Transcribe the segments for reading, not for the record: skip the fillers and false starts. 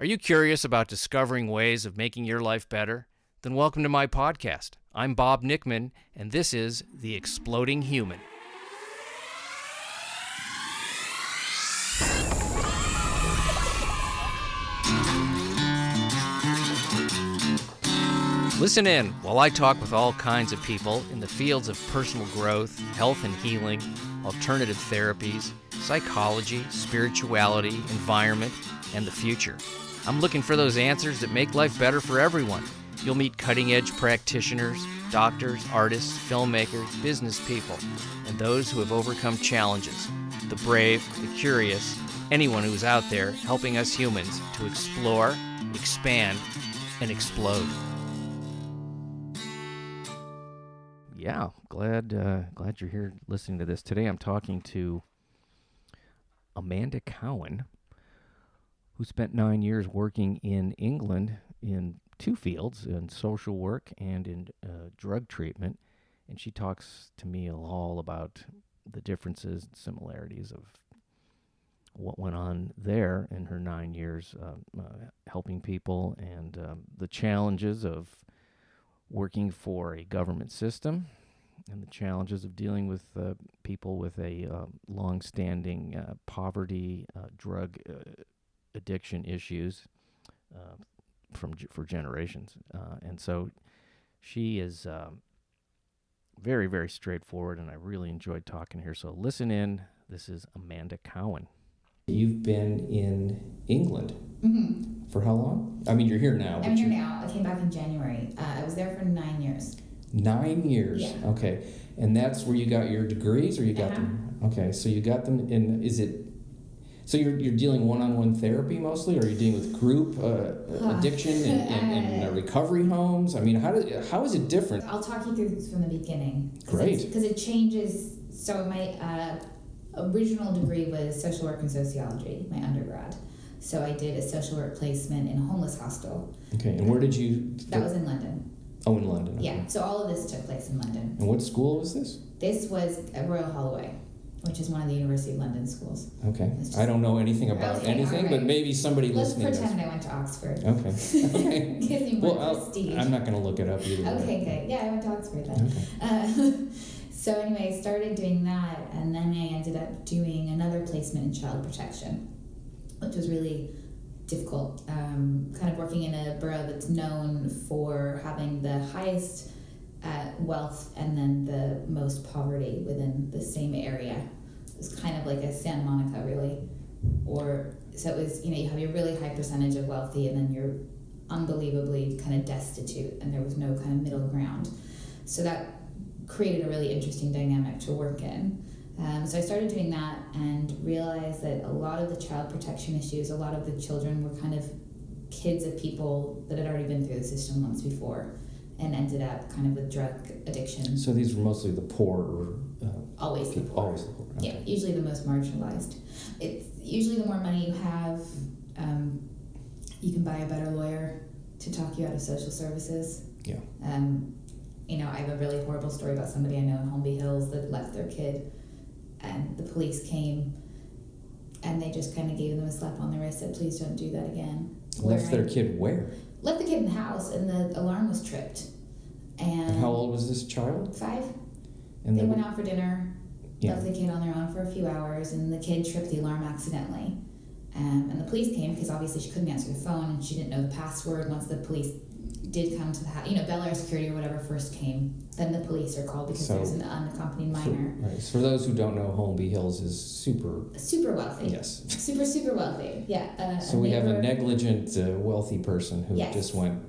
Are you curious about discovering ways of making your life better? Then welcome to my podcast. I'm Bob Nickman, and this is The Exploding Human. Listen in while I talk with all kinds of people in the fields of personal growth, health and healing, alternative therapies, psychology, spirituality, environment, and the future. I'm looking for those answers that make life better for everyone. You'll meet cutting-edge practitioners, doctors, artists, filmmakers, business people, and those who have overcome challenges. The brave, the curious, anyone who's out there helping us humans to explore, expand, and explode. Yeah, glad you're here listening to this. Today I'm talking to Amanda COWAN, who spent 9 years working in England in two fields, in social work and in drug treatment. And she talks to me all about the differences and similarities of what went on there in her 9 years helping people, and the challenges of working for a government system and the challenges of dealing with people with a long-standing poverty, drug addiction issues for generations. And so she is very, very straightforward, and I really enjoyed talking to her. So listen in. This is Amanda COWAN. You've been in England for how long? I mean, you're here now. I'm here now. I came back in January. I was there for 9 years. 9 years? Yeah. Okay. And that's where you got your degrees, or you got them? Okay, so you got them in, so you're dealing one-on-one therapy mostly, or are you dealing with group addiction and recovery homes? I mean, how is it different? I'll talk you through this from the beginning. Great. Because it changes. So my original degree was social work and sociology, my undergrad. So I did a social work placement in a homeless hostel. Okay, and where did you... That was in London. Oh, in London. Okay. Yeah, so all of this took place in London. And what school was this? This was at Royal Holloway, which is one of the University of London schools. Okay. I don't know anything about anything, right. But maybe somebody listening... Let's pretend I went to Oxford. Okay. Gives me more prestige. I'm not going to look it up either. Okay, good. Yeah, I went to Oxford then. Okay. So anyway, I started doing that, and then I ended up doing another placement in child protection, which was really difficult. Kind of working in a borough that's known for having the highest wealth and then the most poverty within the same area. It was kind of like a Santa Monica, really. So it was, you have your really high percentage of wealthy, and then you're unbelievably kind of destitute, and there was no kind of middle ground. So that created a really interesting dynamic to work in. So I started doing that and realized that a lot of the child protection issues, a lot of the children were kind of kids of people that had already been through the system once before and ended up kind of with drug addiction. So these were mostly the poor? Always the poor. Always the poor. Okay. Yeah, usually the most marginalized. It's usually the more money you have, you can buy a better lawyer to talk you out of social services. Yeah. I have a really horrible story about somebody I know in Holmby Hills that left their kid, and the police came and they just kind of gave them a slap on the wrist, said, please don't do that again. Left their kid where? Left the kid in the house, and the alarm was tripped. And how old was this child? 5. And they went out for dinner, yeah. Left the kid on their own for a few hours, and the kid tripped the alarm accidentally. And the police came because obviously she couldn't answer the phone and she didn't know the password. Once the police did come to the house, Bel Air security or whatever first came, then the police are called because there's an unaccompanied minor. Right. So for those who don't know, Holmby Hills is super wealthy. Yes. Super wealthy. Yeah. So we have a negligent, wealthy person who yes. just went,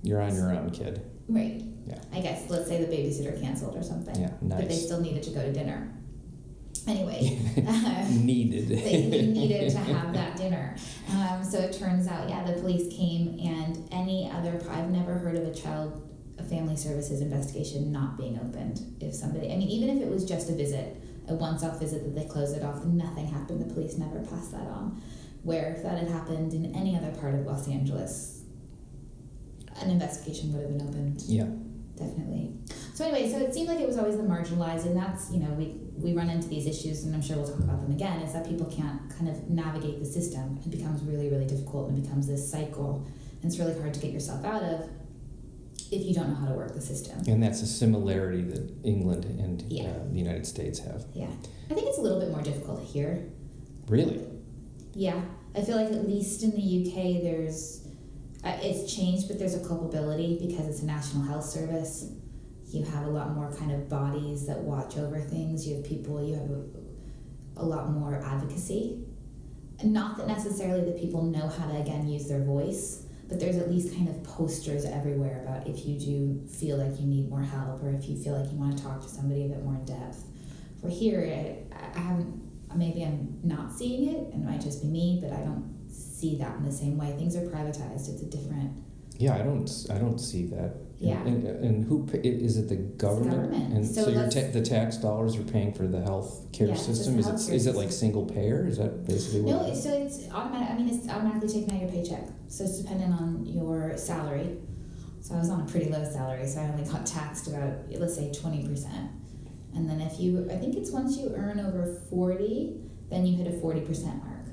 you're on your own, kid. Right. Yeah. I guess, let's say the babysitter canceled or something. Yeah, nice. But they still needed to go to dinner. Anyway. Needed. They needed to have that dinner. So it turns out, the police came, and I've never heard of a family services investigation not being opened. If somebody, even if it was just a once-off visit that they closed it off, nothing happened, the police never passed that on. Where if that had happened in any other part of Los Angeles, an investigation would have been opened. Yeah. Definitely. So So anyway, so it seemed like it was always the marginalized, and that's, we run into these issues, and I'm sure we'll talk about them again, is that people can't kind of navigate the system. It becomes really, really difficult, and it becomes this cycle, and it's really hard to get yourself out of if you don't know how to work the system. And that's a similarity that England and the United States have. Yeah. I think it's a little bit more difficult here. Really? Yeah. I feel like at least in the UK there's, it's changed, but there's a culpability because it's a national health service. You have a lot more kind of bodies that watch over things. You have a lot more advocacy. And not that necessarily that people know how to, again, use their voice, but there's at least kind of posters everywhere about if you do feel like you need more help, or if you feel like you want to talk to somebody a bit more in depth. For here, I haven't, maybe I'm not seeing it, and it might just be me, but I don't see that in the same way. Things are privatized. It's a different... Yeah, I don't see that. Yeah. And who is it? The government? It's the government. And so the tax dollars are paying for the health care system. Is it like single payer? Is that basically what? No, so it's automatic. I mean, it's automatically taken out of your paycheck. So it's dependent on your salary. So I was on a pretty low salary, so I only got taxed about, let's say, 20%. And then I think it's once you earn over 40, then you hit a 40% mark.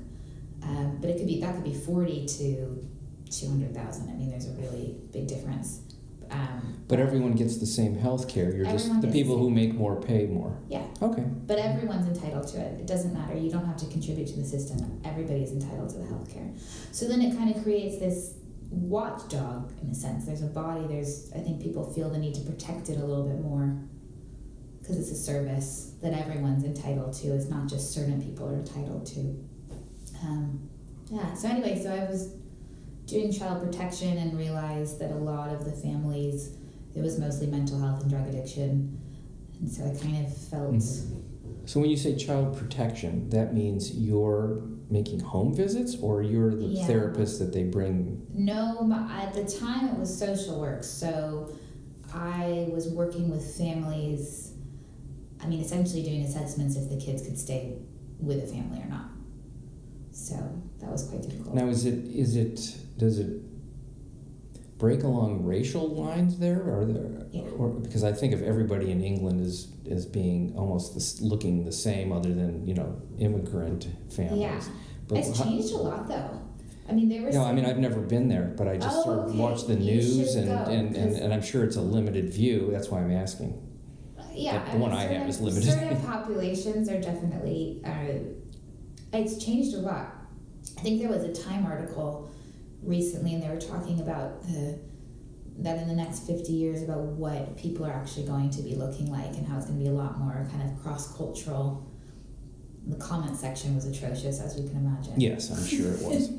But that could be 40 to 200,000. I mean, there's a really big difference. But everyone gets the same health care. You're just the people who make more pay more. Yeah. Okay. But everyone's entitled to it. It doesn't matter. You don't have to contribute to the system. Everybody's entitled to the health care. So then it kind of creates this watchdog in a sense. There's a body. I think people feel the need to protect it a little bit more because it's a service that everyone's entitled to. It's not just certain people are entitled to. So anyway, so I was doing child protection and realized that a lot of the families, it was mostly mental health and drug addiction. And so I kind of felt... Mm-hmm. So when you say child protection, that means you're making home visits, or you're the therapist that they bring? No, at the time it was social work. So I was working with families, essentially doing assessments if the kids could stay with a family or not. So that was quite difficult. Now, does it break along racial lines there? Or because I think of everybody in England as being almost looking the same, other than immigrant families. Yeah, but it's changed a lot though. There were. No, I've never been there, but I just sort of watch the news, and I'm sure it's a limited view. That's why I'm asking. Yeah, the one I have is limited. Certain populations are definitely. It's changed a lot. I think there was a Time article recently, and they were talking about that in the next 50 years about what people are actually going to be looking like, and how it's going to be a lot more kind of cross-cultural. The comment section was atrocious, as we can imagine. Yes, I'm sure it was.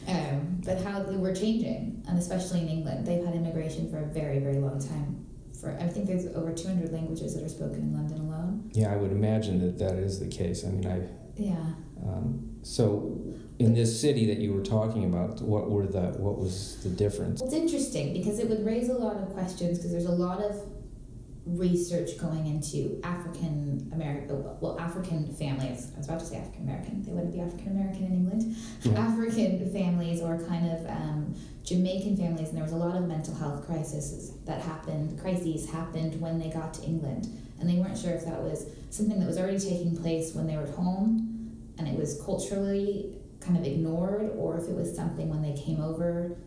Yeah. But how they were changing, and especially in England, they've had immigration for a very, very long time. I think there's over 200 languages that are spoken in London alone. Yeah, I would imagine that is the case. Yeah. So, in this city that you were talking about, what was the difference? Well, it's interesting because it would raise a lot of questions, because there's a lot of research going into African families. I was about to say African American. They wouldn't be African American in England. Yeah. African families, or kind of Jamaican families, and there was a lot of mental health crises happened when they got to England, and they weren't sure if that was something that was already taking place when they were at home, and it was culturally kind of ignored, or if it was something when they came over.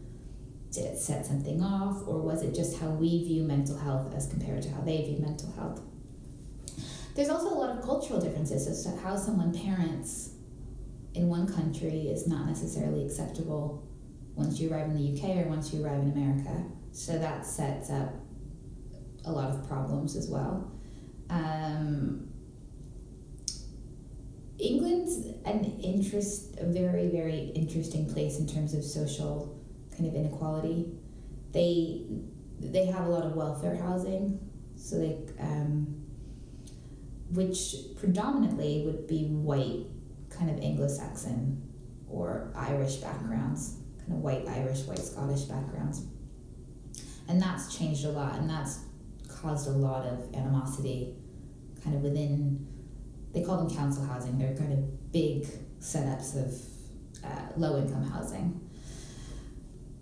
Did it set something off, or was it just how we view mental health as compared to how they view mental health? There's also a lot of cultural differences as to how someone parents in one country is not necessarily acceptable once you arrive in the UK or once you arrive in America. So that sets up a lot of problems as well. England's a very, very interesting place in terms of social kind of inequality. They have a lot of welfare housing, so which predominantly would be white, kind of Anglo-Saxon or Irish backgrounds, kind of white Irish, white Scottish backgrounds, and that's changed a lot, and that's caused a lot of animosity, kind of within. They call them council housing. They're kind of big setups of low-income housing.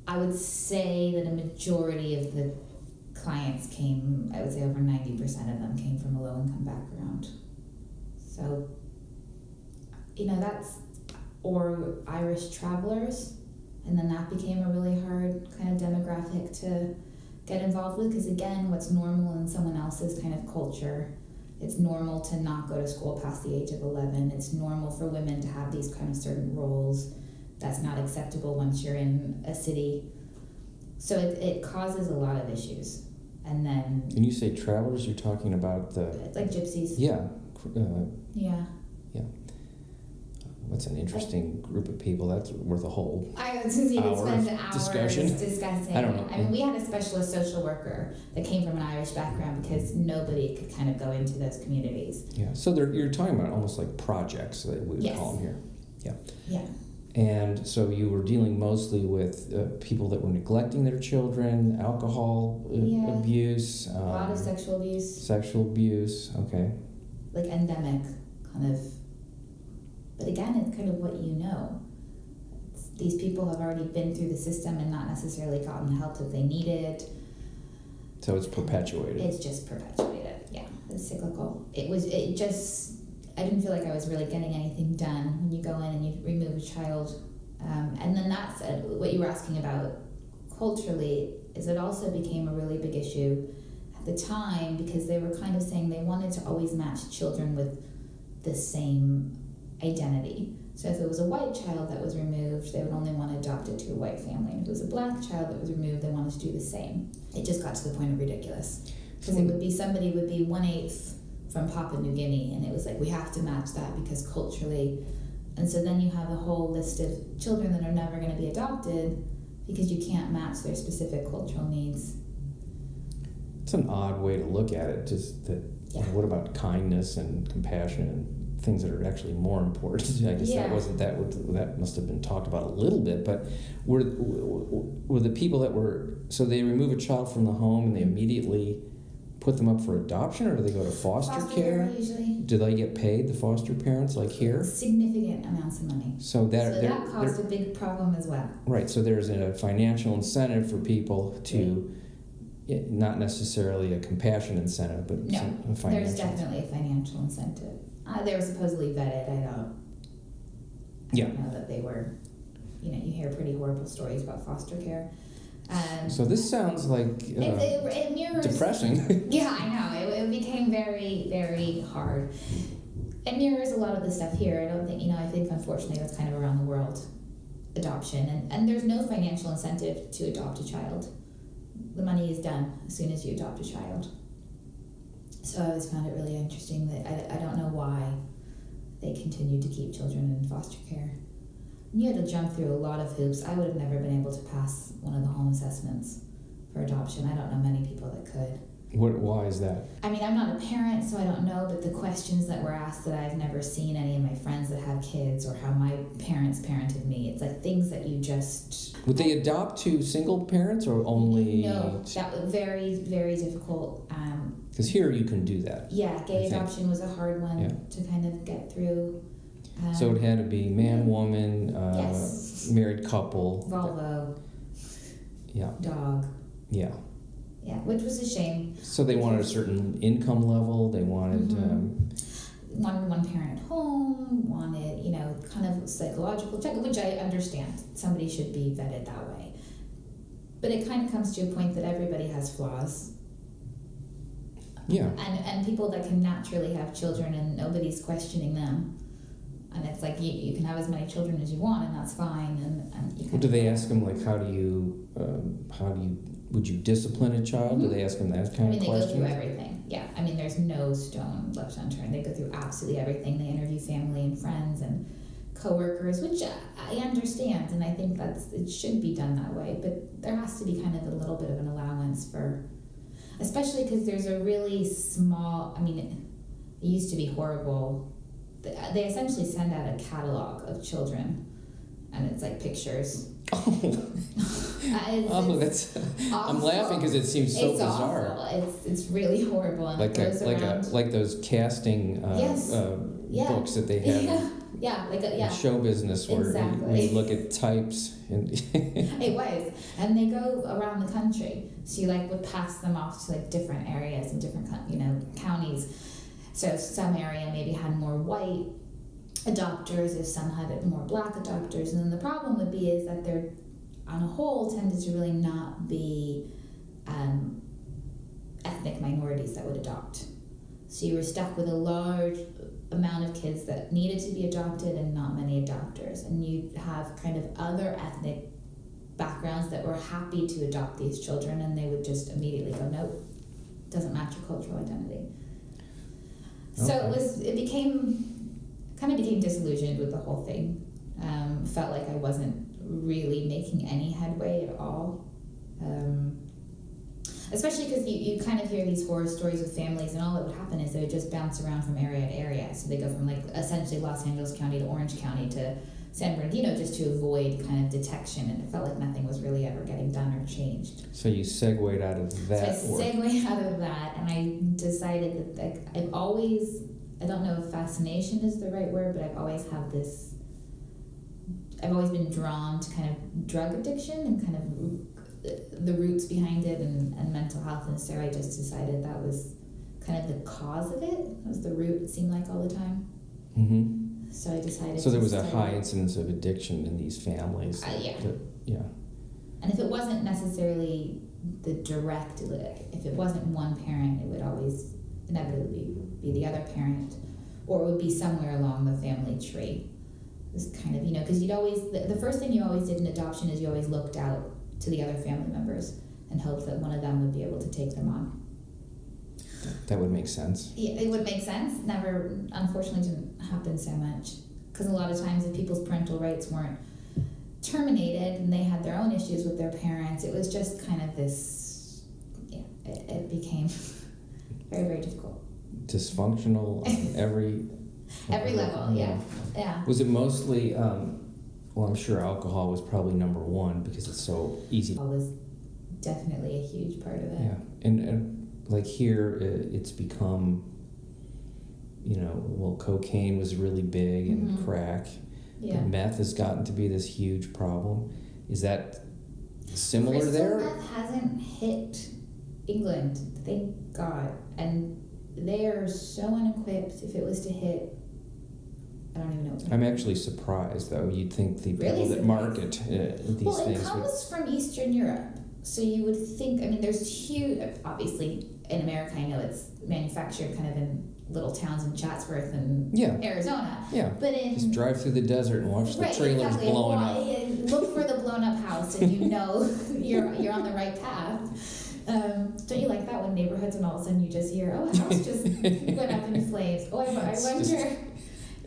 I would say that a majority of the clients came, I would say over 90% of them came from a low-income background. So, that's, or Irish travelers, and then that became a really hard kind of demographic to get involved with, because again, what's normal in someone else's kind of culture, it's normal to not go to school past the age of 11. It's normal for women to have these kind of certain roles. That's not acceptable once you're in a city. So it causes a lot of issues. And then... When you say travelers, you're talking about the... Like gypsies. Yeah. Yeah. What's an interesting group of people? That's worth a whole I was going to spend hours discussion. discussing. I don't know. I mean, we had a specialist social worker that came from an Irish background because nobody could kind of go into those communities. Yeah. So you're talking about almost like projects that we would call them here. Yeah. Yeah. And so you were dealing mostly with people that were neglecting their children, alcohol abuse. A lot of sexual abuse. Sexual abuse, okay. Like endemic, kind of. But again, it's kind of what you know. These people have already been through the system and not necessarily gotten the help that they needed. So it's perpetuated. It's just perpetuated, yeah. It's cyclical. I didn't feel like I was really getting anything done when you go in and you remove a child. And then that's what you were asking about culturally, is it also became a really big issue at the time, because they were kind of saying they wanted to always match children with the same identity. So if it was a white child that was removed, they would only want to adopt it to a white family. And if it was a black child that was removed, they wanted to do the same. It just got to the point of ridiculous. Because it would be somebody would be 1/8 from Papua New Guinea, and it was like, we have to match that because culturally. And so then you have a whole list of children that are never going to be adopted because you can't match their specific cultural needs. It's an odd way to look at it. Just that. What about kindness and compassion and things that are actually more important? I guess that must have been talked about a little bit. But were the people that were, so they remove a child from the home and they immediately put them up for adoption, or do they go to foster care? Usually. Do they get paid, the foster parents, like here? Significant amounts of money. So that caused a big problem as well. Right. So there's a financial incentive for people to. Not necessarily a compassion incentive, but no, a financial. There's definitely a financial incentive. They were supposedly vetted. I don't know that they were. You hear pretty horrible stories about foster care. So this sounds like it mirrors, depressing. Yeah, I know. It became very, very hard. It mirrors a lot of the stuff here. I don't think, I think unfortunately that's kind of around the world, adoption. And there's no financial incentive to adopt a child. The money is done as soon as you adopt a child. So I always found it really interesting that I don't know why they continued to keep children in foster care. You had to jump through a lot of hoops. I would have never been able to pass one of the home assessments for adoption. I don't know many people that could. Why is that? I mean, I'm not a parent, so I don't know, but the questions that were asked that I've never seen any of my friends that have kids, or how my parents parented me, it's like things that you just... Would they adopt to single parents or only... No, that was very, very difficult. Because here you can do that. Yeah, gay adoption was a hard one to kind of get through. So it had to be man, woman, married couple. Volvo. Yeah. Dog. Yeah. Yeah, which was a shame. So they wanted a certain income level. They wanted... wanted one parent at home, wanted, kind of psychological check, which I understand. Somebody should be vetted that way. But it kind of comes to a point that everybody has flaws. Yeah. And people that can naturally have children and nobody's questioning them. And it's like, you can have as many children as you want, and that's fine. And you can... Do they ask them, like, would you discipline a child? Do they ask them that kind of questions? They go through everything. Yeah. I mean, there's no stone left unturned. They go through absolutely everything. They interview family and friends and coworkers, which I understand, and I think it should be done that way. But there has to be kind of a little bit of an allowance for, especially because there's a really small. I mean, it used to be horrible. They essentially send out a catalog of children, and it's like pictures. That's. I'm laughing because it seems so bizarre. Awful. It's really horrible. And like those casting books that they have Yeah, like in show business where exactly. you look at types and It was, and they go around the country. So you like would pass them off to like different areas and different counties. So some area maybe had more white adopters, if some had more black adopters, and then the problem would be is that they're on a whole tended to really not be ethnic minorities that would adopt. So you were stuck with a large amount of kids that needed to be adopted and not many adopters, and you have kind of other ethnic backgrounds that were happy to adopt these children, and they would just immediately go, nope, doesn't match your cultural identity. So it became disillusioned with the whole thing. Felt like I wasn't really making any headway at all. Especially because you kind of hear these horror stories with families, and all that would happen is they would just bounce around from area to area. So they go from like essentially Los Angeles County to Orange County to San Bernardino just to avoid kind of detection, and it felt like nothing was really ever getting done or changed. So you segued out of that. So I segued out of that, and I decided that like, I don't know if fascination is the right word, but I've always been drawn to kind of drug addiction and kind of the roots behind it and mental health, and so I just decided that was kind of the cause of it. That was the root, it seemed like, all the time. Mm-hmm. So I decided. So there was a high incidence of addiction in these families. Yeah. And if it wasn't necessarily the direct, if it wasn't one parent, it would always inevitably be the other parent, or it would be somewhere along the family tree. It was kind of, because you'd always, the first thing you always did in adoption is you always looked out to the other family members and hoped that one of them would be able to take them on. That would make sense. Yeah, it would make sense. Never, unfortunately, didn't happen so much. Because a lot of times, if people's parental rights weren't terminated and they had their own issues with their parents, it was just kind of this, it became very, very difficult. Dysfunctional on every level, yeah. Was it mostly, well, I'm sure alcohol was probably number one because it's so easy. Alcohol was definitely a huge part of it. Yeah, and like here, it's become, cocaine was really big and Mm-hmm. crack. Yeah. And meth has gotten to be this huge problem. Is that similar there? Crystal meth hasn't hit England, thank God. And they are so unequipped. If it was to hit, I don't even know. I'm actually surprised, though. You'd think the people that market these things it comes from Eastern Europe. So you would think, there's huge, obviously, in America, I know it's manufactured kind of in little towns in Chatsworth and Arizona. Yeah, but just drive through the desert and watch the trailers blowing up. Look for the blown up house, and you're on the right path. Don't you like that when neighborhoods and all of a sudden you just hear, oh, a house just went up in flames. Oh,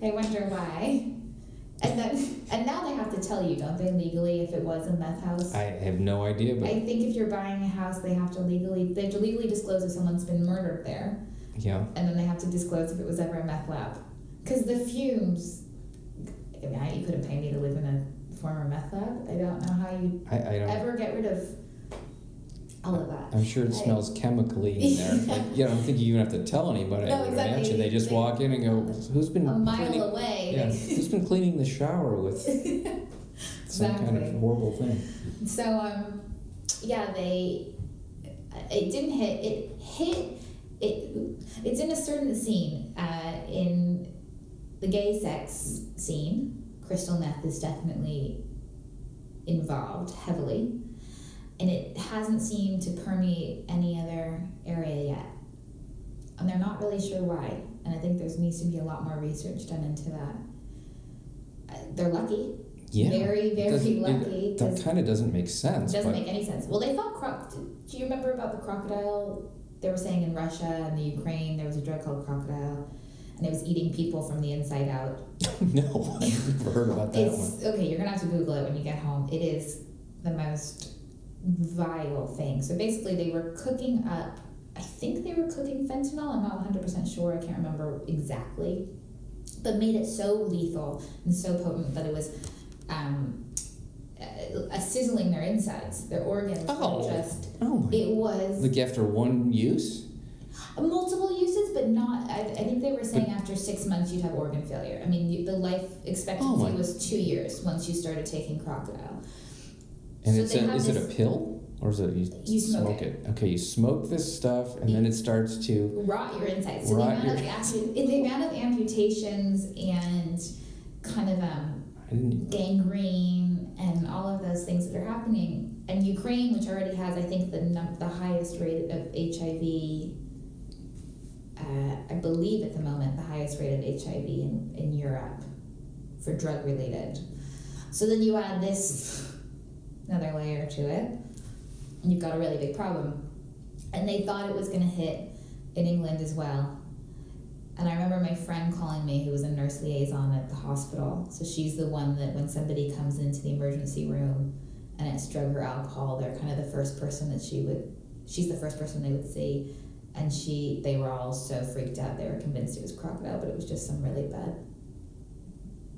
I wonder why. And now they have to tell you, don't they, legally, if it was a meth house? I have no idea, but I think if you're buying a house, they have to legally disclose if someone's been murdered there. Yeah. And then they have to disclose if it was ever a meth lab. Because the fumes, you couldn't pay me to live in a former meth lab. I don't know how you ever get rid of all of that. I'm sure it smells chemically in there. I don't think you even have to tell anybody. No, exactly. They just walk in and go, who's been a mile away? Yeah, who's been cleaning the shower with some kind of horrible thing? So, it didn't hit. It hit. It's in a certain scene. In the gay sex scene, crystal meth is definitely involved heavily. And it hasn't seemed to permeate any other area yet. And they're not really sure why. And I think there needs to be a lot more research done into that. They're lucky. Yeah. Very, very lucky. That kind of doesn't make sense. It doesn't make any sense. Well, they thought do you remember about the crocodile? They were saying in Russia and the Ukraine there was a drug called crocodile, and it was eating people from the inside out. No, I've never heard about that one. Okay, you're going to have to Google it when you get home. It is the most vile thing. So basically they were cooking up, I think they were cooking fentanyl, I'm not 100% sure, I can't remember exactly, but made it so lethal and so potent that it was sizzling their insides, their organs. It was like after one use? multiple uses. doses, but not. I think they were saying after 6 months you'd have organ failure. I mean, the life expectancy was 2 years once you started taking crocodile. And so is it a pill or is it you smoke it? Okay, you smoke this stuff and then it starts to rot your insides. So the amount of amputations and kind of gangrene and all of those things that are happening, and Ukraine, which already has, I think, the highest rate of HIV. I believe at the moment the highest rate of HIV in Europe for drug related. So then you add this another layer to it, and you've got a really big problem. And they thought it was going to hit in England as well. And I remember my friend calling me, who was a nurse liaison at the hospital. So she's the one that when somebody comes into the emergency room and it's drug or alcohol, they're kind of the first person that she's the first person they would see. And they were all so freaked out. They were convinced it was crocodile, but it was just some really bad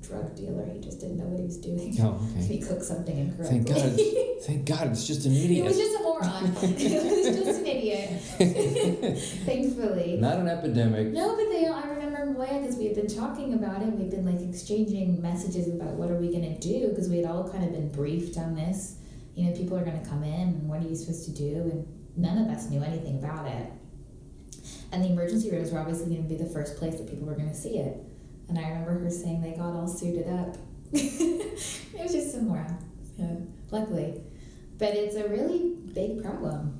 drug dealer. He just didn't know what he was doing. Oh, okay. He cooked something incorrectly. Thank God, it's just an idiot. It was just a moron. It was just an idiot. Thankfully. Not an epidemic. No, but I remember Moya, because we had been talking about it. We'd been like exchanging messages about what are we going to do, because we had all kind of been briefed on this. You know, people are going to come in, and what are you supposed to do? And none of us knew anything about it. And the emergency rooms were obviously going to be the first place that people were going to see it. And I remember her saying they got all suited up. It was just some moron, luckily. But it's a really big problem.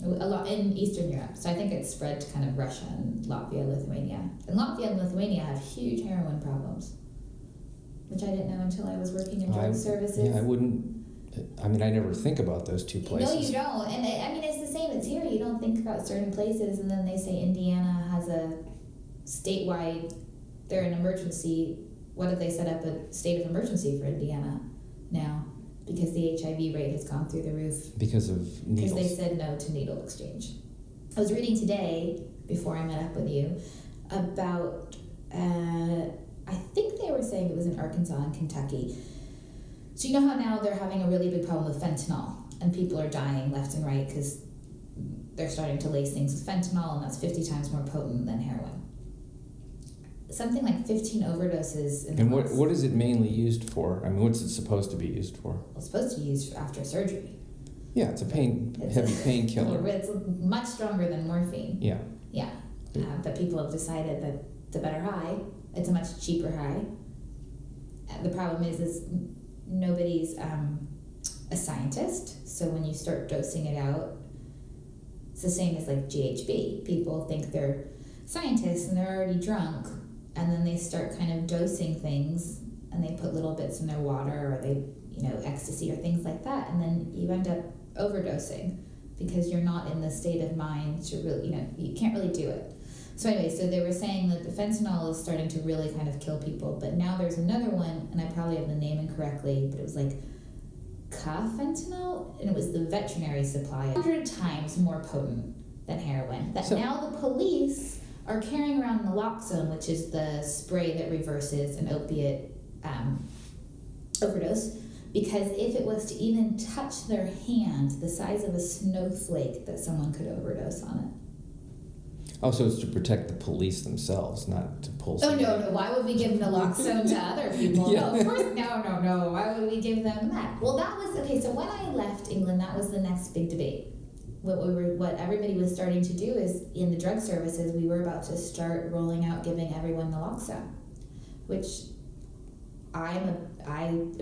A lot in Eastern Europe. So I think it's spread to kind of Russia and Latvia, Lithuania. And Latvia and Lithuania have huge heroin problems, which I didn't know until I was working in drug services. Yeah, I never think about those two places. No, you don't. And it's the same as here. You don't think about certain places, and then they say Indiana has a statewide, they're an emergency. What if they set up a state of emergency for Indiana now? Because the HIV rate has gone through the roof. Because of needles. Because they said no to needle exchange. I was reading today, before I met up with you, about, I think they were saying it was in Arkansas and Kentucky. So you know how now they're having a really big problem with fentanyl, and people are dying left and right because they're starting to lace things with fentanyl, and that's 50 times more potent than heroin. Something like 15 overdoses. And what is it mainly used for? I mean, what's it supposed to be used for? Well, it's supposed to be used after surgery. Yeah, it's a heavy painkiller. It's much stronger than morphine. Yeah. Yeah, but people have decided that it's a better high. It's a much cheaper high. The problem is nobody's a scientist, so when you start dosing it out, it's the same as like GHB. People think they're scientists and they're already drunk, and then they start kind of dosing things, and they put little bits in their water, or they, ecstasy or things like that, and then you end up overdosing because you're not in the state of mind to really, you can't really do it. So anyway, so they were saying that the fentanyl is starting to really kind of kill people, but now there's another one, and I probably have the name incorrectly, but it was like fentanyl, and it was the veterinary supply, 100 times more potent than heroin. Now the police are carrying around naloxone, which is the spray that reverses an opiate overdose, because if it was to even touch their hand the size of a snowflake, that someone could overdose on it. Oh, so it's to protect the police themselves, not to pull somebody. Oh, no. Why would we give naloxone to other people? Yeah. No, of course, no. Why would we give them that? Well, that was, okay, so when I left England, that was the next big debate. What everybody was starting to do is, in the drug services, we were about to start rolling out giving everyone naloxone, which I am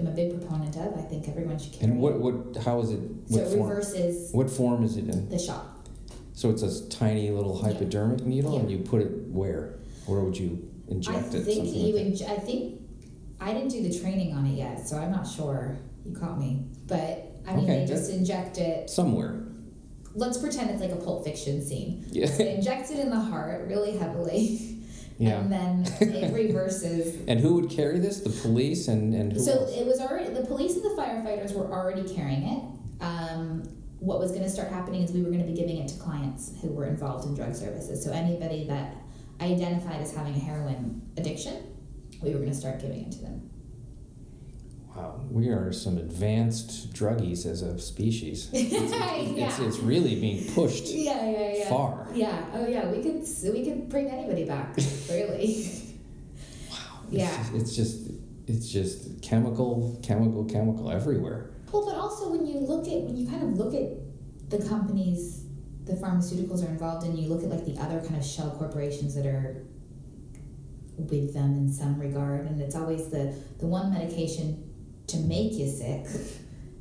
a big proponent of. I think everyone should carry. And how is it? So it reverses. What form is it in? The shot. So it's a tiny little hypodermic needle, and you put it where? Where would you inject it? I think I didn't do the training on it yet, so I'm not sure. You caught me, but they just inject it somewhere. Let's pretend it's like a Pulp Fiction scene. Yeah. So they inject it in the heart really heavily. Yeah. And then it reverses. And who would carry this? The police and who else? So it was already, the police and the firefighters were already carrying it. What was going to start happening is we were going to be giving it to clients who were involved in drug services. So anybody that identified as having a heroin addiction, we were going to start giving it to them. Wow, we are some advanced druggies as a species. It's really being pushed far. Yeah. Oh yeah. We could bring anybody back. Really. Wow. Yeah. It's just chemical everywhere. Well, but also when you kind of look at the companies the pharmaceuticals are involved in, you look at like the other kind of shell corporations that are with them in some regard, and it's always the one medication to make you sick,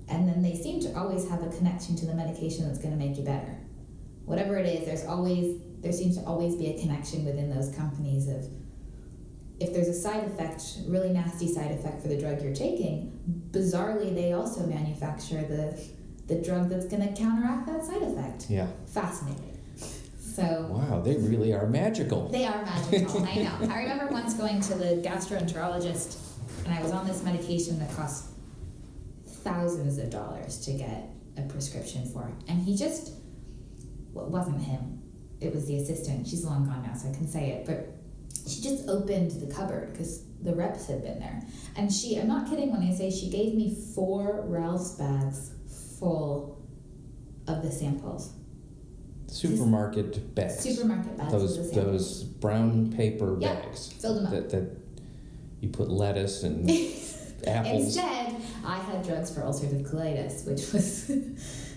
and then they seem to always have a connection to the medication that's going to make you better. Whatever it is, there seems to always be a connection within those companies of, if there's a side effect, really nasty side effect for the drug you're taking, bizarrely they also manufacture the drug that's going to counteract that side effect. Yeah. Fascinating. So wow, they really are magical. They are magical. I know. I remember once going to the gastroenterologist, and I was on this medication that cost thousands of dollars to get a prescription for, and he just, well, it wasn't him. It was the assistant. She's long gone now, so I can say it, but she just opened the cupboard because the reps had been there, and I'm not kidding when I say she gave me 4 Ralph's bags full of the samples. Supermarket bags. Supermarket bags. Those brown paper bags. Filled them up. That you put lettuce and apples. Instead, I had drugs for ulcerative colitis, which was,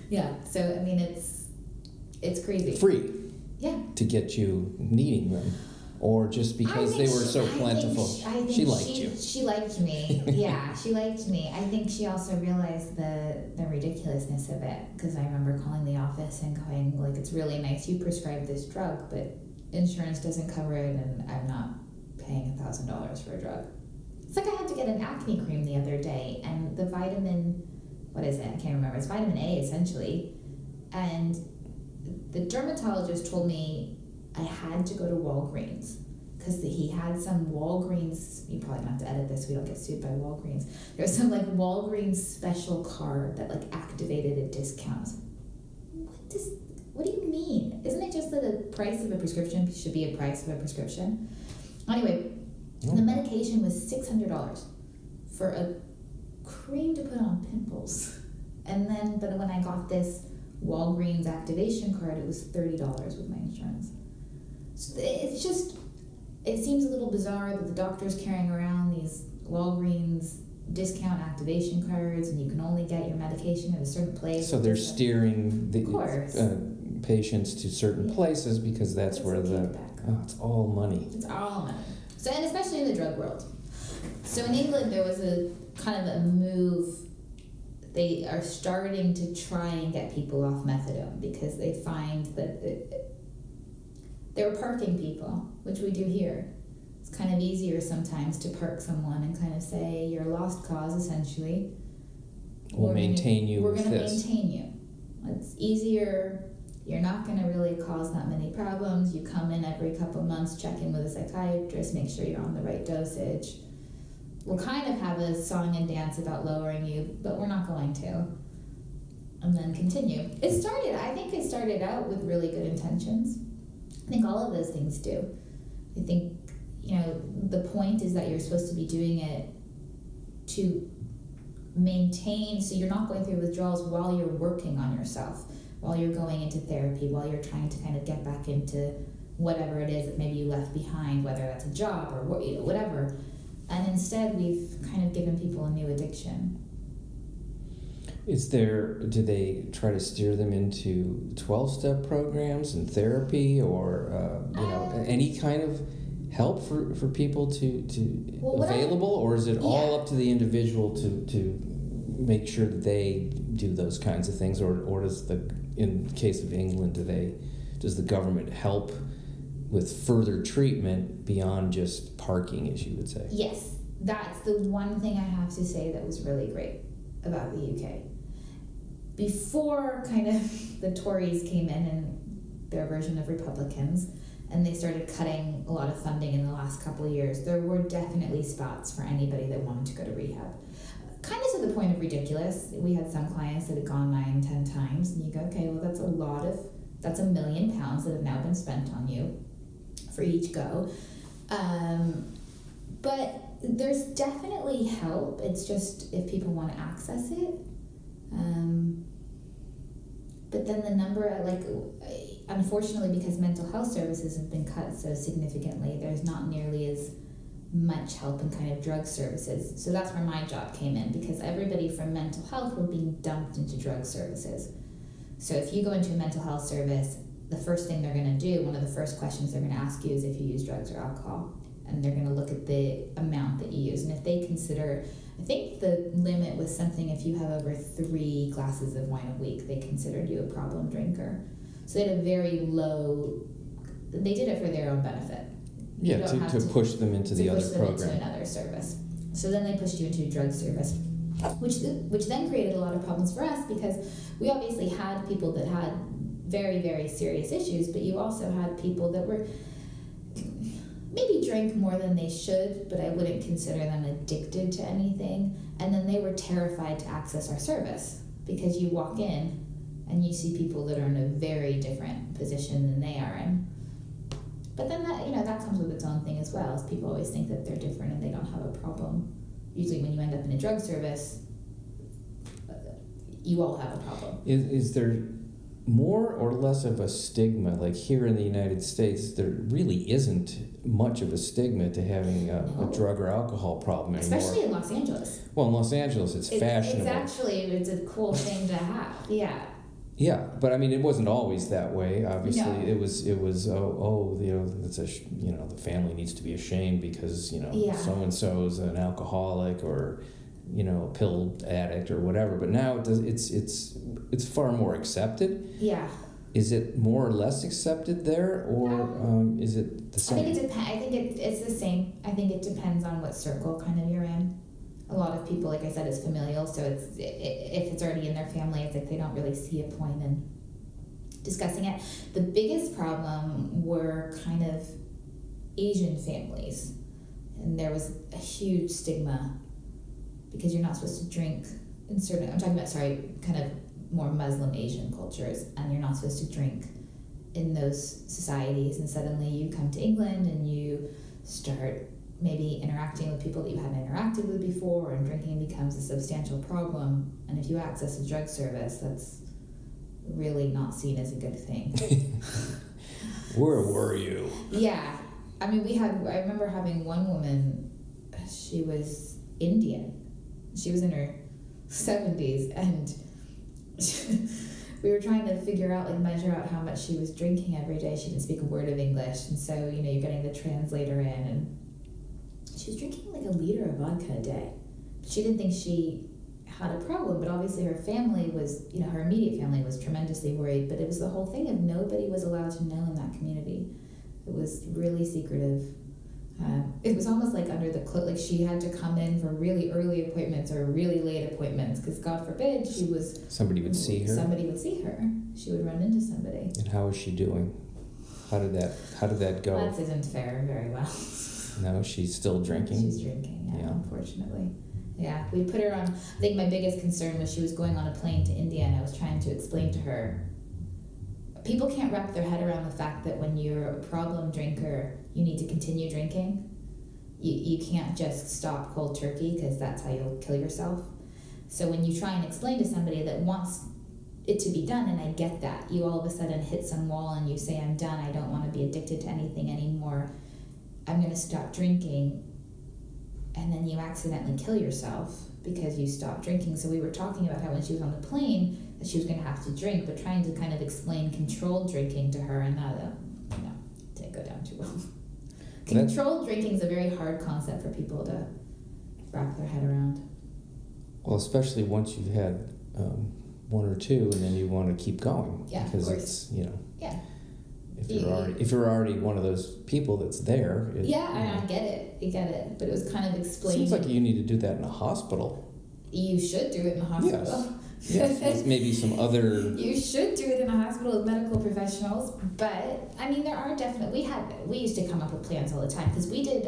yeah. So I mean, it's crazy. Free. Yeah. To get you needing them. Or just because they were so plentiful. She liked you. She liked me. Yeah, she liked me. I think she also realized the ridiculousness of it, because I remember calling the office and going, like, it's really nice you prescribed this drug, but insurance doesn't cover it, and I'm not paying $1,000 for a drug. It's like I had to get an acne cream the other day, and the vitamin, what is it? I can't remember. It's vitamin A, essentially. And the dermatologist told me I had to go to Walgreens because he had some Walgreens, you probably don't have to edit this so we don't get sued by Walgreens. There's some like Walgreens special card that like activated a discount. What do you mean? Isn't it just that the price of a prescription should be a price of a prescription? Anyway, the medication was $600 for a cream to put on pimples. And then, but when I got this Walgreens activation card, it was $30 with my insurance. So it seems a little bizarre that the doctor's carrying around these Walgreens discount activation cards, and you can only get your medication at a certain place. So they're steering the patients to certain places because that's where it's all money. It's all money. So, and especially in the drug world. So in England, there was a kind of a move. They are starting to try and get people off methadone because they find that they're parking people, which we do here. It's kind of easier sometimes to park someone and kind of say, you're a lost cause, essentially. We'll maintain you with this. We're going to maintain you. It's easier. You're not going to really cause that many problems. You come in every couple of months, check in with a psychiatrist, make sure you're on the right dosage. We'll kind of have a song and dance about lowering you, but we're not going to. And then continue. I think it started out with really good intentions. I think all of those things do. I think, the point is that you're supposed to be doing it to maintain, so you're not going through withdrawals while you're working on yourself, while you're going into therapy, while you're trying to kind of get back into whatever it is that maybe you left behind, whether that's a job or whatever. And instead, we've kind of given people a new addiction. Do they try to steer them into 12-step programs and therapy, or any kind of help for people to available, or is it all up to the individual to make sure that they do those kinds of things, or does in case of England, does the government help with further treatment beyond just parking, as you would say? Yes, that's the one thing I have to say that was really great about the UK. Before kind of the Tories came in and their version of Republicans, and they started cutting a lot of funding in the last couple of years, there were definitely spots for anybody that wanted to go to rehab. Kind of to the point of ridiculous. We had some clients that had gone 9-10 times, and you go, okay, well that's £1 million that have now been spent on you for each go. But There's definitely help. It's just if people want to access it. But then the number, unfortunately, because mental health services have been cut so significantly, there's not nearly as much help in kind of drug services. So that's where my job came in, because everybody from mental health were being dumped into drug services. So if you go into a mental health service, the first thing they're going to do, one of the first questions they're going to ask you is if you use drugs or alcohol. And they're going to look at the amount that you use. And if they consider, I think the limit was something if you have over 3 glasses of wine a week, they considered you a problem drinker. So they had a very low, they did it for their own benefit. Yeah, to push them into the other program. Into another service. So then they pushed you into a drug service, which then created a lot of problems for us, because we obviously had people that had very, very serious issues, but you also had people that were maybe drank more than they should, but I wouldn't consider them addicted to anything. And then they were terrified to access our service, because you walk in and you see people that are in a very different position than they are in. But then that comes with its own thing as well, is people always think that they're different and they don't have a problem. Usually when you end up in a drug service, you all have a problem. Is there more or less of a stigma? Like here in the United States, there really isn't much of a stigma to having a drug or alcohol problem anymore. Especially in Los Angeles. Well, in Los Angeles, it's fashionable. It's a cool thing to have, yeah. Yeah, but I mean, it wasn't always that way. Obviously, No. it was. It's the family needs to be ashamed because so and so's an alcoholic or a pill addict or whatever. But now it's far more accepted. Yeah. Is it more or less accepted there, or is it the same? I think it depends. I think it's the same. I think it depends on what circle kind of you're in. A lot of people, like I said, is familial, so if it's already in their family, it's like they don't really see a point in discussing it. The biggest problem were kind of Asian families, and there was a huge stigma because you're not supposed to drink in certain, I'm talking about, kind of more Muslim Asian cultures, and you're not supposed to drink in those societies, and suddenly you come to England and you start maybe interacting with people that you hadn't interacted with before, and drinking becomes a substantial problem. And if you access a drug service, that's really not seen as a good thing. Where were you? Yeah. I mean, I remember having one woman, she was Indian. She was in her 70s, and we were trying to measure out how much she was drinking every day. She didn't speak a word of English, and so, you're getting the translator in, and she was drinking like a liter of vodka a day. She didn't think she had a problem, but obviously her family was, her immediate family was tremendously worried, but it was the whole thing of nobody was allowed to know in that community. It was really secretive. It was almost like under the cloak, like she had to come in for really early appointments or really late appointments, because God forbid somebody would see her. Somebody would see her. She would run into somebody. And how is she doing? How did that go? That didn't fare very well. No, she's still drinking? She's drinking, yeah, unfortunately. Yeah, we put her on, I think my biggest concern was she was going on a plane to India, and I was trying to explain to her, people can't wrap their head around the fact that when you're a problem drinker, you need to continue drinking. You can't just stop cold turkey, because that's how you'll kill yourself. So when you try and explain to somebody that wants it to be done, and I get that, you all of a sudden hit some wall and you say, I'm done, I don't want to be addicted to anything anymore, I'm going to stop drinking, and then you accidentally kill yourself because you stopped drinking. So we were talking about how when she was on the plane that she was going to have to drink, but trying to kind of explain controlled drinking to her, and that didn't go down too well. Controlled drinking is a very hard concept for people to wrap their head around. Well, especially once you've had one or two, and then you want to keep going. Yeah, because of course. it's Yeah. If you're already one of those people that's there. I get it. I get it. But it was kind of explained. Seems like you need to do that in a hospital. You should do it in a hospital. Yes, with maybe some other. You should do it in a hospital with medical professionals. But I mean, there are definitely we used to come up with plans all the time, because we did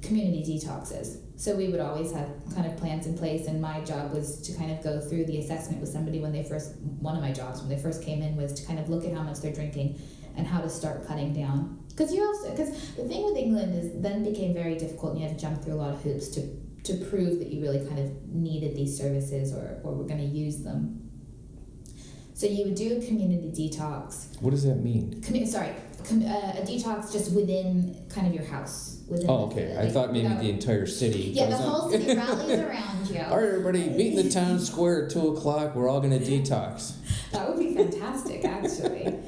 community detoxes. So we would always have kind of plans in place, and my job was to kind of go through the assessment with somebody one of my jobs when they first came in was to kind of look at how much they're drinking and how to start cutting down. Because the thing with England is then became very difficult, and you had to jump through a lot of hoops to prove that you really kind of needed these services or were going to use them. So you would do a community detox. What does that mean? A detox just within kind of your house. Okay. I thought maybe the entire city. Yeah, the whole city rallies around you. All right, everybody, meet in the town square at 2:00. We're all going to detox. That would be fantastic, actually.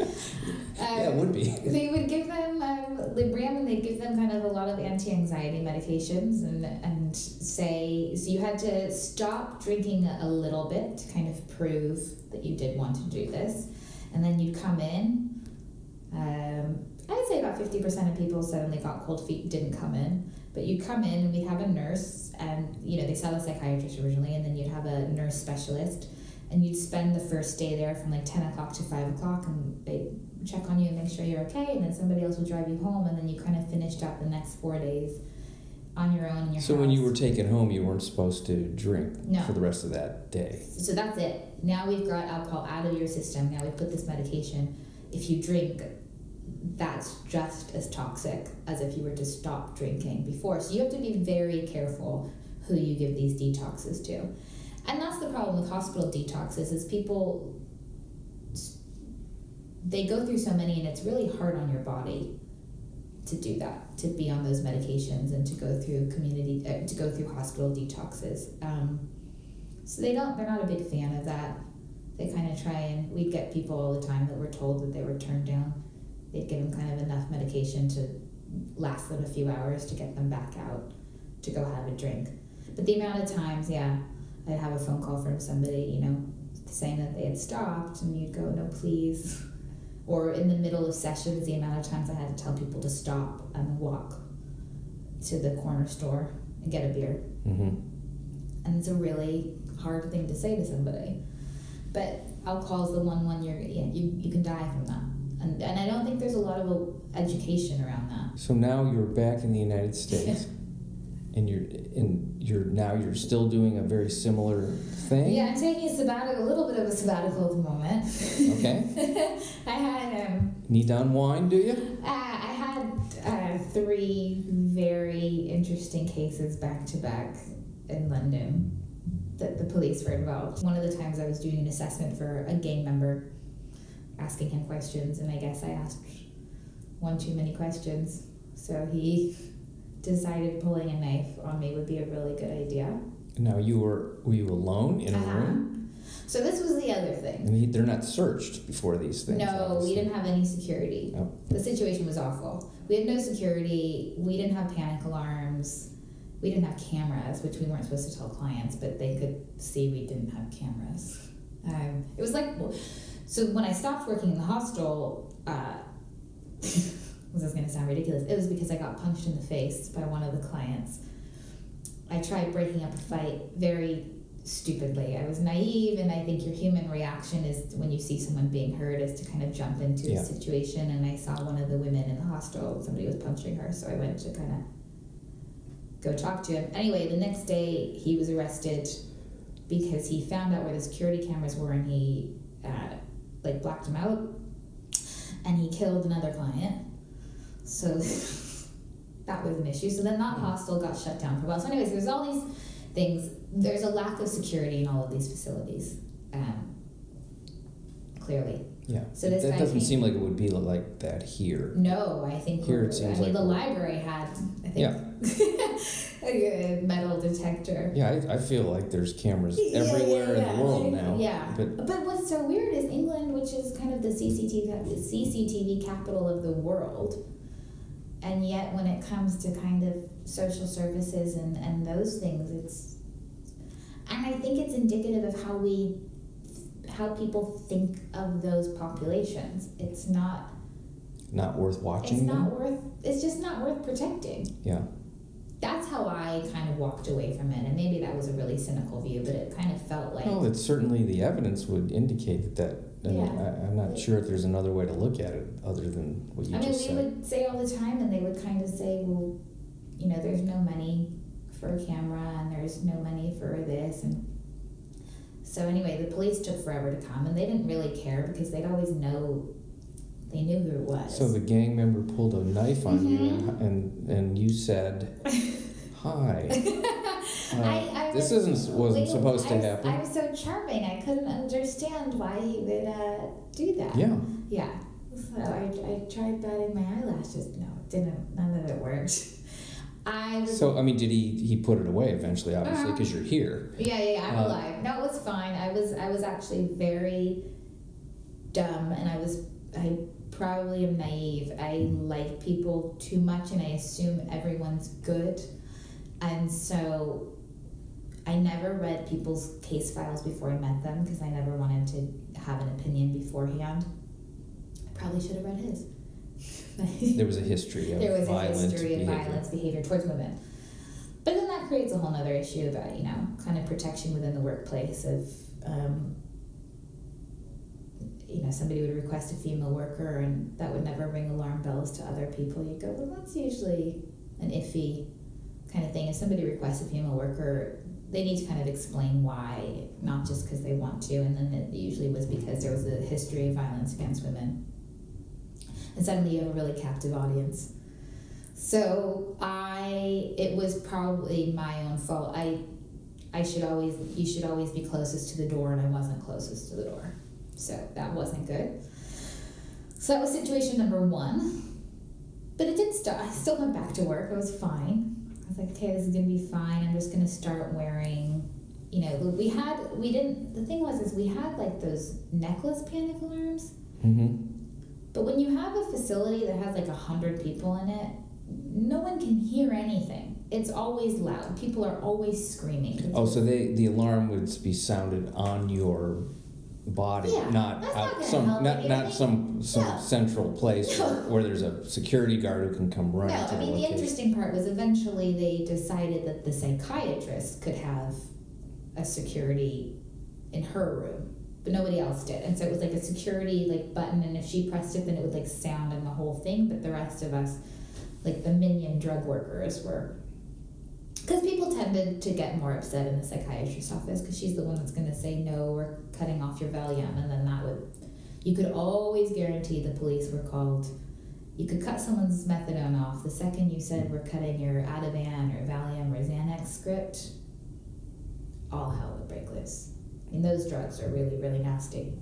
Yeah, it would be. They would give them Librium, and they'd give them kind of a lot of anti-anxiety medications, and say, so you had to stop drinking a little bit to kind of prove that you did want to do this, and then you'd come in. I'd say about 50% of people suddenly got cold feet and didn't come in, but you'd come in and we'd have a nurse, and they saw the psychiatrist originally, and then you'd have a nurse specialist, and you'd spend the first day there from like 10 o'clock to 5 o'clock, and they'd check on you and make sure you're okay, and then somebody else would drive you home, and then you kind of finished up the next 4 days on your own in your house. So when you were taken home, you weren't supposed to drink No. for the rest of that day? So that's it. Now we've got alcohol out of your system. Now we've put this medication. If you drink, that's just as toxic as if you were to stop drinking before. So you have to be very careful who you give these detoxes to. And that's the problem with hospital detoxes, is people, they go through so many, and it's really hard on your body to do that, to be on those medications and to go through hospital detoxes. So they're not a big fan of that. They kind of try, and we'd get people all the time that were told that they were turned down. They'd give them kind of enough medication to last them a few hours to get them back out to go have a drink. But the amount of times, I'd have a phone call from somebody, saying that they had stopped, and you'd go, no, please. Or in the middle of sessions, the amount of times I had to tell people to stop and walk to the corner store and get a beer. Mm-hmm. And it's a really hard thing to say to somebody. But alcohol is the one you can die from that. And I don't think there's a lot of education around that. So now you're back in the United States, and you're still doing a very similar thing. Yeah, I'm taking a little bit of a sabbatical at the moment. Okay. I had Need to unwind, do you? I had 3 very interesting cases back to back in London that the police were involved. One of the times I was doing an assessment for a gang member, asking him questions, and I guess I asked one too many questions, so he decided pulling a knife on me would be a really good idea. Now were you alone in a room? So this was the other thing. And they're not searched before these things. No, obviously. we didn't have any security. Oh. The situation was awful. We had no security. We didn't have panic alarms. We didn't have cameras, which we weren't supposed to tell clients, but they could see we didn't have cameras. It was like, so when I stopped working in the hostel, this is going to sound ridiculous, it was because I got punched in the face by one of the clients. I tried breaking up a fight very stupidly. I was naive, and I think your human reaction is when you see someone being hurt is to kind of jump into a situation, and I saw one of the women in the hostel, somebody was punching her, so I went to kind of go talk to him. Anyway, the next day he was arrested because he found out where the security cameras were, and he blacked him out, and he killed another client. So that was an issue. So then that hostel got shut down for a while. So anyways, there's all these things. There's a lack of security in all of these facilities, clearly. Yeah. So this that guy doesn't came- seem like it would be like that here. No, I think Here it seems like the we're- library had, I think, a metal detector. Yeah, I feel like there's cameras everywhere in the world now. Yeah. But what's so weird is England, which is kind of the CCTV capital of the world, and yet when it comes to kind of social services and those things, and I think it's indicative of how people think of those populations. It's not worth watching. It's just not worth protecting. Yeah. That's how I kind of walked away from it, and maybe that was a really cynical view, but it kind of felt like... Well, it's certainly the evidence would indicate that. I'm not sure if there's another way to look at it other than what you just said. We would say all the time, and they would kind of say, well, there's no money for a camera and there's no money for this. And so anyway, the police took forever to come, and they didn't really care because they knew who it was. So the gang member pulled a knife on you, and you said, "Hi." This wasn't supposed to happen. I was so charming. I couldn't understand why he would do that. Yeah. Yeah. So I tried batting my eyelashes. No, it didn't. None of it worked. Did he put it away eventually? Obviously, because you're here. Yeah. I'm alive. No, it was fine. I was actually very dumb, and I probably am naive. I like people too much, and I assume everyone's good, and so I never read people's case files before I met them because I never wanted to have an opinion beforehand. I probably should have read his. There was a history of violence behavior towards women. But then that creates a whole other issue about, kind of protection within the workplace of, somebody would request a female worker and that would never ring alarm bells to other people. You'd go, well, that's usually an iffy kind of thing. If somebody requests a female worker, they need to kind of explain why, not just because they want to. And then it usually was because there was a history of violence against women. And suddenly you have a really captive audience. So it was probably my own fault. You should always be closest to the door, and I wasn't closest to the door. So that wasn't good. So that was situation number 1. But it didn't stop. I still went back to work. I was fine. I was like, okay, this is gonna be fine. I'm just gonna start wearing, the thing was we had like those necklace panic alarms. Mm-hmm. But when you have a facility that has like 100 people in it, no one can hear anything. It's always loud. People are always screaming. Oh, so the alarm would be sounded on your body, not some central place where there's a security guard who can come running to the location. The interesting part was eventually they decided that the psychiatrist could have a security in her room, but nobody else did. And so it was like a security button, and if she pressed it, then it would sound in the whole thing. But the rest of us, the minion drug workers, were, because people tended to get more upset in the psychiatrist's office because she's the one that's going to say, no, we're cutting off your Valium, and then you could always guarantee the police were called. You could cut someone's methadone off the second you said we're cutting your Ativan or Valium or Xanax script. All hell would break loose. Those drugs are really, really nasty.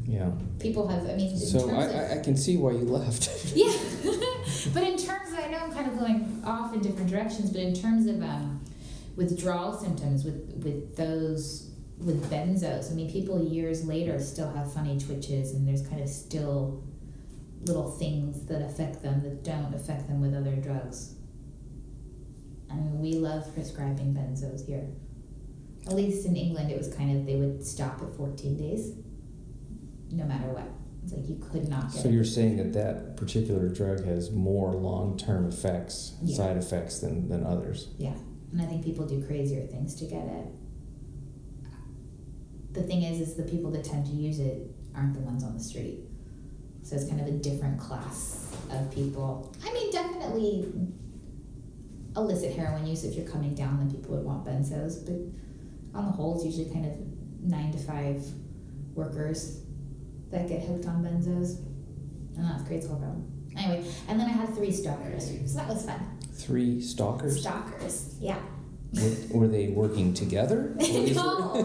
Yeah. People have, So I can see why you left. Yeah. But in terms of, I know I'm kind of going off in different directions, but in terms of withdrawal symptoms with benzos, people years later still have funny twitches, and there's kind of still little things that affect them that don't affect them with other drugs. We love prescribing benzos here. At least in England, it was kind of, they would stop at 14 days, no matter what. It's like you could not get So you're saying that particular drug has more long-term effects, side effects than others. Yeah, and I think people do crazier things to get it. The thing is the people that tend to use it aren't the ones on the street. So it's kind of a different class of people. Definitely illicit heroin use, if you're coming down, then people would want benzos, but on the whole, it's usually kind of 9 to 5 workers that get hooked on benzos. And that creates a whole problem. Anyway, and then I had 3 stalkers, so that was fun. 3 stalkers? Stalkers, yeah. Were they working together? No,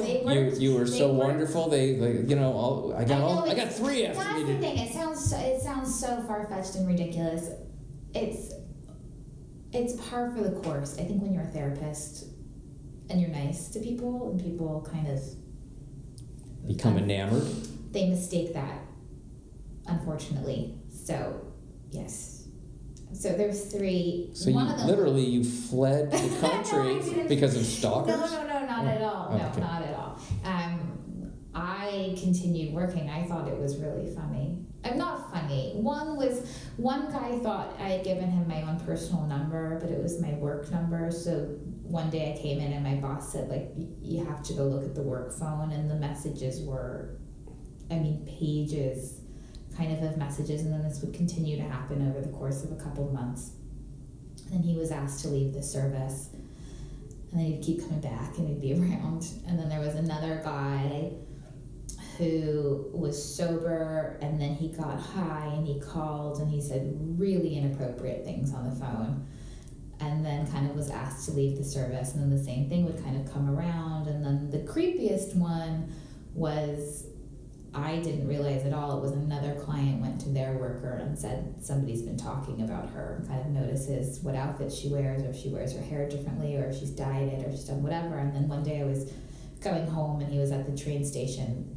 they weren't. You were so wonderful. I got 3 after That's you. The thing. It sounds so far-fetched and ridiculous. It's par for the course. I think when you're a therapist and you're nice to people, and people kind of become enamored, they mistake that, unfortunately. So, yes. So there's 3. So you fled the country because of stalkers? No, not at all. No, okay. Not at all. I continued working. I thought it was really funny. I'm not funny. One guy thought I had given him my own personal number, but it was my work number. So one day I came in and my boss said, you have to go look at the work phone, and the messages were, pages kind of messages, and then this would continue to happen over the course of a couple of months. And then he was asked to leave the service. And then he'd keep coming back and he'd be around. And then there was another guy who was sober, and then he got high and he called and he said really inappropriate things on the phone, and then kind of was asked to leave the service. And then the same thing would kind of come around. And then the creepiest one was, I didn't realize at all, it was another client went to their worker and said somebody's been talking about her, and kind of notices what outfit she wears, or if she wears her hair differently, or if she's dyed it, or she's done whatever. And then one day I was going home and he was at the train station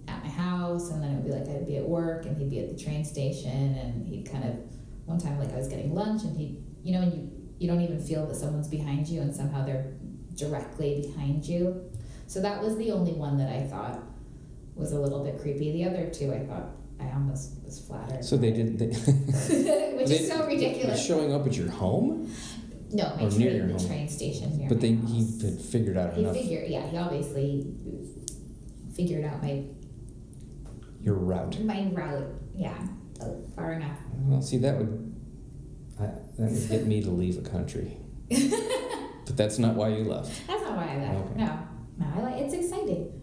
at my house, and then it would be like I'd be at work and he'd be at the train station, and he'd kind of, one time like I was getting lunch and he, you know, and you don't even feel that someone's behind you and somehow they're directly behind you. So that was the only one that I thought was a little bit creepy. The other two I thought I almost was flattered. So they didn't. Which is so ridiculous. Showing up at your home? No, my the train station near But my he house. had figured out enough. He obviously figured out your route. My route, yeah, far enough. Well, see, that would get me to leave a country. But that's not why you left. That's not why I left. Okay. No, it's exciting.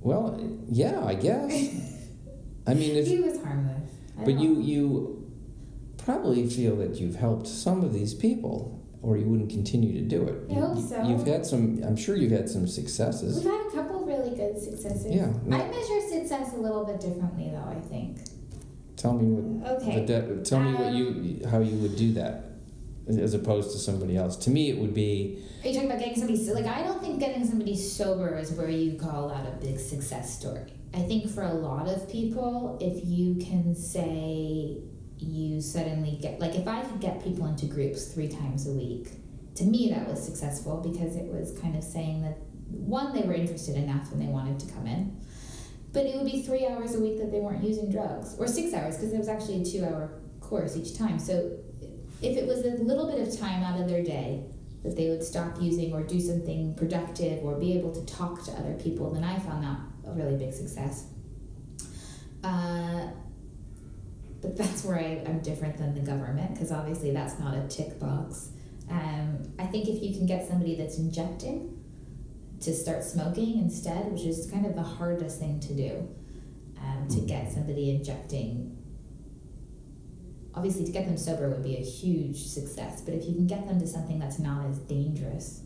Well, yeah, I guess. I mean, he was harmless. But you probably feel that you've helped some of these people, or you wouldn't continue to do it. I hope so. You've had some. I'm sure you've had some successes. We've had a couple really good successes. Yeah. I measure success a little bit differently, though. I think. Tell me what. Okay. Tell me how you would do that, as opposed to somebody else. To me, it would be. Are you talking about getting somebody, like, I don't think getting somebody sober is where you call that a big success story. I think for a lot of people, if you can say you suddenly get, like, if I could get people into groups 3 times a week, to me that was successful, because it was kind of saying that, one, they were interested enough and they wanted to come in, but it would be 3 hours a week that they weren't using drugs, or 6 hours, because it was actually a 2-hour course each time. So if it was a little bit of time out of their day that they would stop using or do something productive or be able to talk to other people, then I found that a really big success. But that's where I'm different than the government, because obviously that's not a tick box. I think if you can get somebody that's injecting to start smoking instead, which is kind of the hardest thing to do, to get somebody injecting. Obviously, to get them sober would be a huge success, but if you can get them to something that's not as dangerous,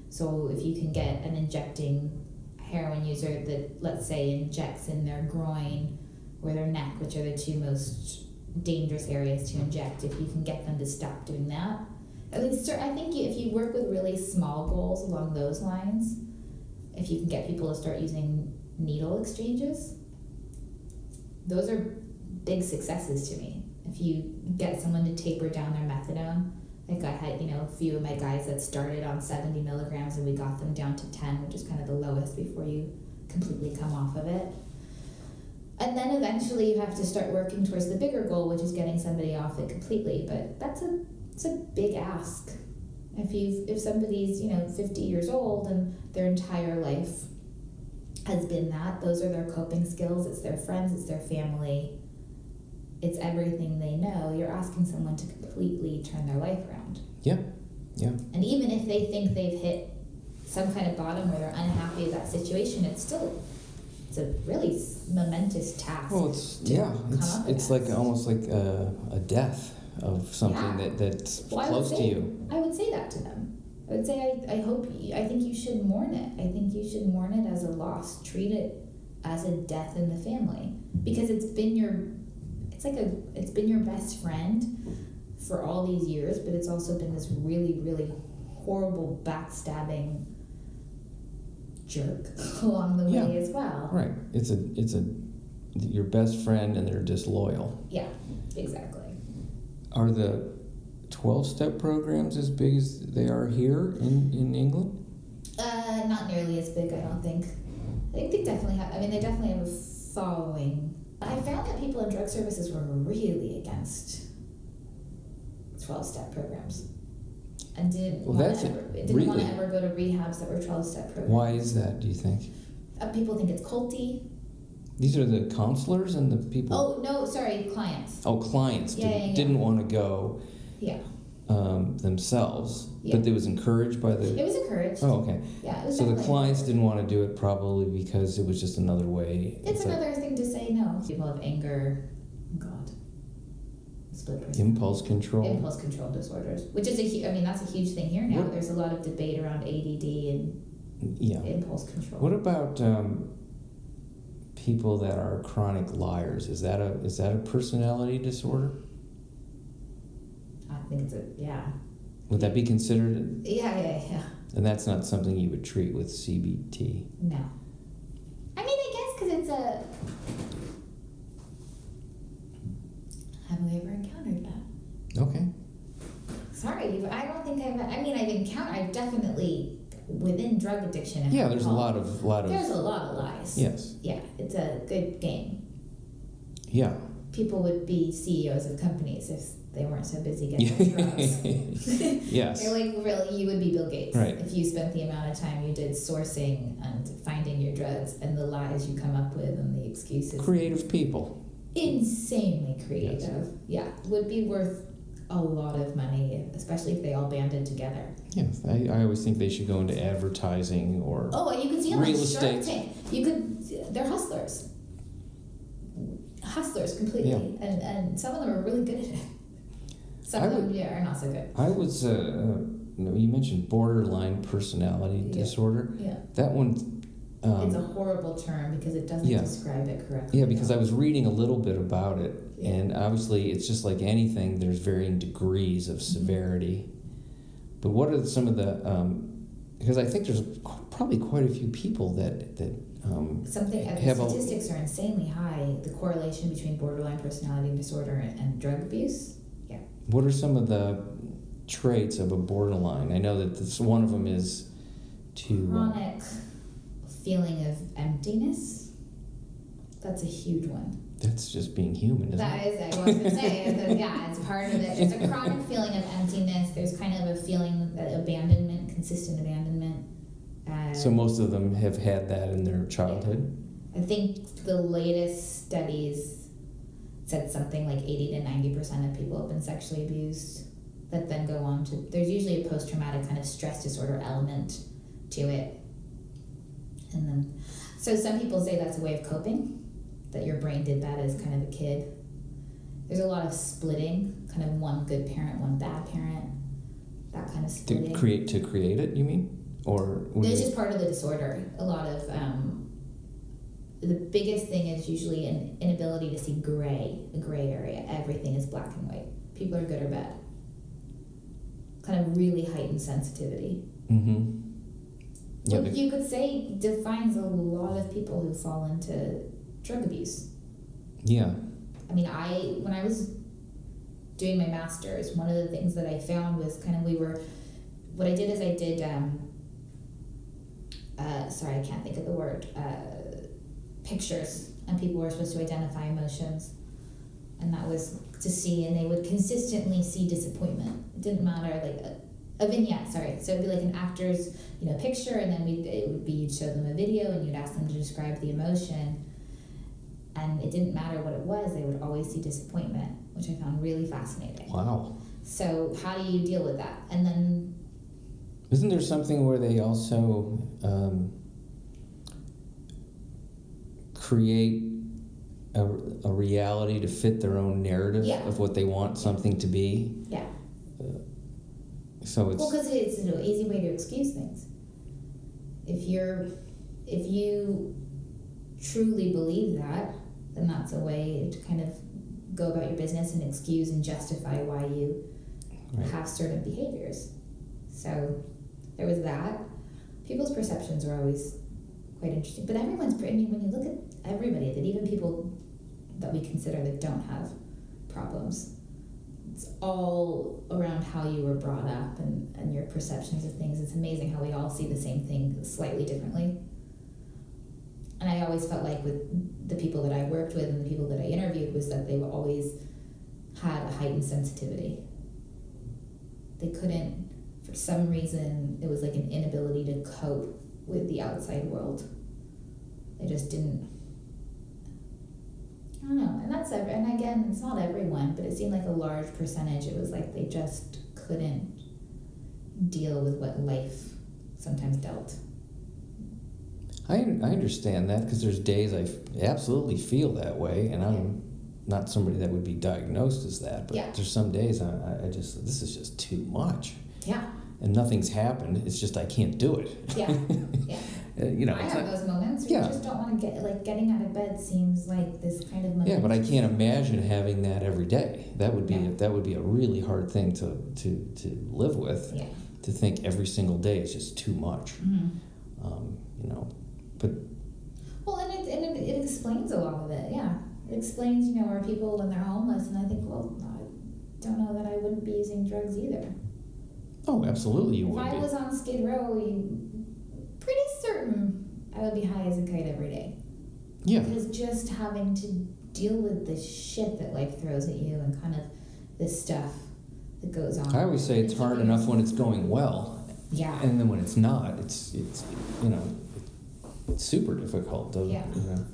so if you can get an injecting heroin user that, let's say, injects in their groin or their neck, which are the 2 most dangerous areas to inject, if you can get them to stop doing that. At least, I think if you work with really small goals along those lines, if you can get people to start using needle exchanges, those are big successes to me. If you get someone to taper down their methadone, like I had, a few of my guys that started on 70 milligrams and we got them down to 10, which is kind of the lowest before you completely come off of it. And then eventually you have to start working towards the bigger goal, which is getting somebody off it completely. But it's a big ask. If somebody's 50 years old and their entire life has been that, those are their coping skills. It's their friends, it's their family. It's everything they know. You're asking someone to completely turn their life around. Yeah. And even if they think they've hit some kind of bottom where they're unhappy with that situation, it's a really momentous task. Well, it's like almost like a death of something that's close to you. I would say that to them. I would say I think you should mourn it. I think you should mourn it as a loss. Treat it as a death in the family, because it's been your best friend for all these years, but it's also been this really, really horrible backstabbing jerk along the way as well. Right. It's your best friend, and they're disloyal. Yeah, exactly. Are the 12-step programs as big as they are here in England? Not nearly as big, I don't think. I think they definitely have. They definitely have a following. I found that people in drug services were really against 12-step programs and didn't want to ever go to rehabs that were 12-step programs. Why is that, do you think? People think it's culty. These are the counselors and the people? Oh, no, sorry, clients. Oh, clients didn't want to go. Yeah. themselves, Yeah. but it was encouraged by the. It was encouraged. Oh, okay. Yeah, it was So the definitely clients encouraged. didn't want to do it probably because it was just another way. It's like another thing to say no. People have anger, God, split personality. impulse control. Impulse control disorders, which is that's a huge thing here now. What- There's a lot of debate around ADD and Yeah. impulse control. What about people that are chronic liars? Is that a personality disorder? I think it's yeah. Would that be considered? Yeah. And that's not something you would treat with CBT. No. I mean, I guess because it's a. Have we ever encountered that? Okay. Sorry, but I don't think I've definitely, within drug addiction and Yeah, there's a alcohol, lot of. there's a lot of lies. Yes. Yeah, it's a good game. Yeah. People would be CEOs of companies if they weren't so busy getting drugs. Yes. They're like, really, you would be Bill Gates Right. if you spent the amount of time you did sourcing and finding your drugs and the lies you come up with and the excuses. Creative people. Insanely creative. Yeah, would be worth a lot of money, especially if they all banded together. Yes, I always think they should go into advertising or. Oh, and you could see them Real like Shark estate. Tank. They're hustlers. Hustlers completely. And some of them are really good at it. Some of them are not so good. I was, you mentioned borderline personality Yeah. disorder. Yeah. That one. It's a horrible term because it doesn't Yeah. describe it correctly. Yeah, because I was reading a little bit about it, Yeah. and obviously it's just like anything. There's varying degrees of severity. But what are some of the? Because I think there's probably quite a few people that Something the have statistics are insanely high. The correlation between borderline personality disorder and drug abuse. Yeah. What are some of the traits of a borderline? I know that one of them is to Chronic feeling of emptiness. That's a huge one. that's just being human, isn't That it? is, I was going to say, yeah, it's part of it. There's a chronic feeling of emptiness. There's kind of a feeling of abandonment, consistent abandonment. So most of them have had that in their childhood. I think the latest studies said something like 80 to 90% of people have been sexually abused that then go on to, there's usually a post-traumatic kind of stress disorder element to it. And then, so some people say that's a way of coping, that your brain did that as kind of a kid. There's a lot of splitting, kind of one good parent, one bad parent, that kind of splitting. To create it, you mean? Or It's just part of the disorder. A lot of the biggest thing is usually an inability to see a gray area. Everything is black and white. People are good or bad. Kind of really heightened sensitivity. Mm-hmm. Yeah, What you could say defines a lot of people who fall into drug abuse. yeah. I mean, when I was doing my master's, one of the things that I found was what I did is I did, sorry, I can't think of the word, pictures, and people were supposed to identify emotions, and that was to see, and they would consistently see disappointment. It didn't matter, like a vignette, sorry. So it'd be like an actor's, picture, and then you'd show them a video, and you'd ask them to describe the emotion, and it didn't matter what it was, they would always see disappointment, which I found really fascinating. Wow. So how do you deal with that? And then Isn't there something where they also create a reality to fit their own narrative Yeah. of what they want something to be? yeah. So it's Well, because it's an easy way to excuse things. If you truly believe that, then that's a way to kind of go about your business and excuse and justify why you right. have certain behaviors. So there was that. People's perceptions are always quite interesting. But when you look at everybody, that even people that we consider that don't have problems, it's all around how you were brought up and your perceptions of things. It's amazing how we all see the same thing slightly differently. And I always felt like with the people that I worked with and the people that I interviewed was that they always had a heightened sensitivity. They couldn't, for some reason, it was like an inability to cope with the outside world. They just didn't. I don't know, and again, it's not everyone, but it seemed like a large percentage. It was like they just couldn't deal with what life sometimes dealt. I understand that, because there's days I absolutely feel that way, and I'm not somebody that would be diagnosed as that, but there's some days I just, this is just too much. Yeah. And nothing's happened. It's just I can't do it. Yeah. Yeah. You know, I have those moments where you just don't want to get, like, getting out of bed seems like this kind of moment. Yeah, but I can't imagine having that every day. That would be a really hard thing to live with. Yeah. To think every single day is just too much. Mm-hmm. You know, but well, and it explains a lot of it. Yeah, it explains, you know, where people when they're homeless, and I think, well, I don't know that I wouldn't be using drugs either. Oh, absolutely, you would. would. If I was on Skid Row, pretty certain I would be high as a kite every day. Yeah. Because just having to deal with the shit that life throws at you and kind of this stuff that goes on. I always say it's hard enough when it's going well. Yeah. And then when it's not, it's you know, it's super difficult. You know.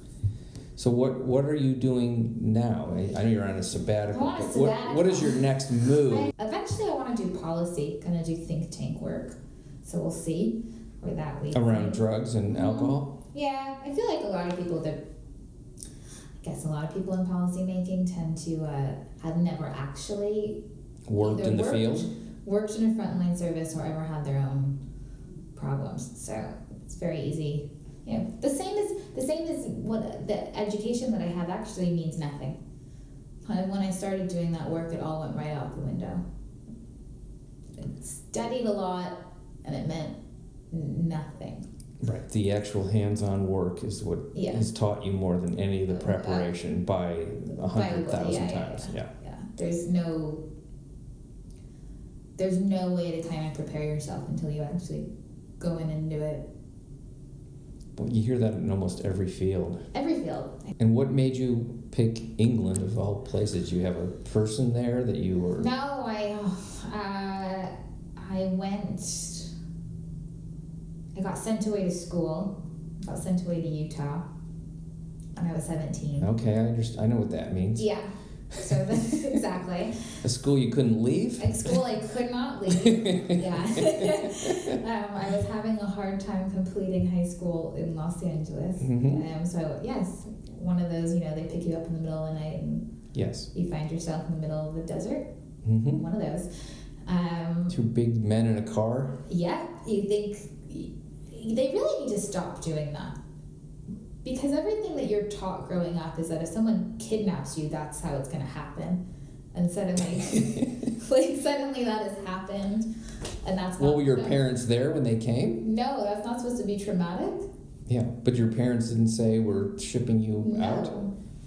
So what are you doing now? I know you're on a sabbatical. I'm on a sabbatical. What is your next move? Eventually, I want to do policy. Going to do think tank work. So we'll see where that leads. Around drugs and alcohol? Yeah, I feel like a lot of people in policy making tend to have never actually worked in the field, worked in a frontline service, or ever had their own problems. So it's very easy. You know, the same as what the education that I have actually means nothing. When I started doing that work, it all went right out the window. I studied a lot, and it meant nothing. Right. The actual hands-on work is what has taught you more than any of the preparation by 100,000 times. Yeah. There's no way to kind of prepare yourself until you actually go in and do it. Well, you hear that in almost every field. Every field. And what made you pick England of all places? You have a person there that you were... No, I got sent away to school. Got sent away to Utah when I was 17. Okay, I know what that means. Yeah. So exactly. A school you couldn't leave? A school I could not leave. Yeah. I was having a hard time completing high school in Los Angeles. Mm-hmm. So yes, one of those, you know, they pick you up in the middle of the night and you find yourself in the middle of the desert. Mm-hmm. One of those. Two big men in a car? Yeah. You think they really need to stop doing that. Because everything that you're taught growing up is that if someone kidnaps you, that's how it's going to happen. And suddenly, suddenly that has happened. And that's not... Well, were your parents there when they came? No, that's not supposed to be traumatic. Yeah, but your parents didn't say we're shipping you out?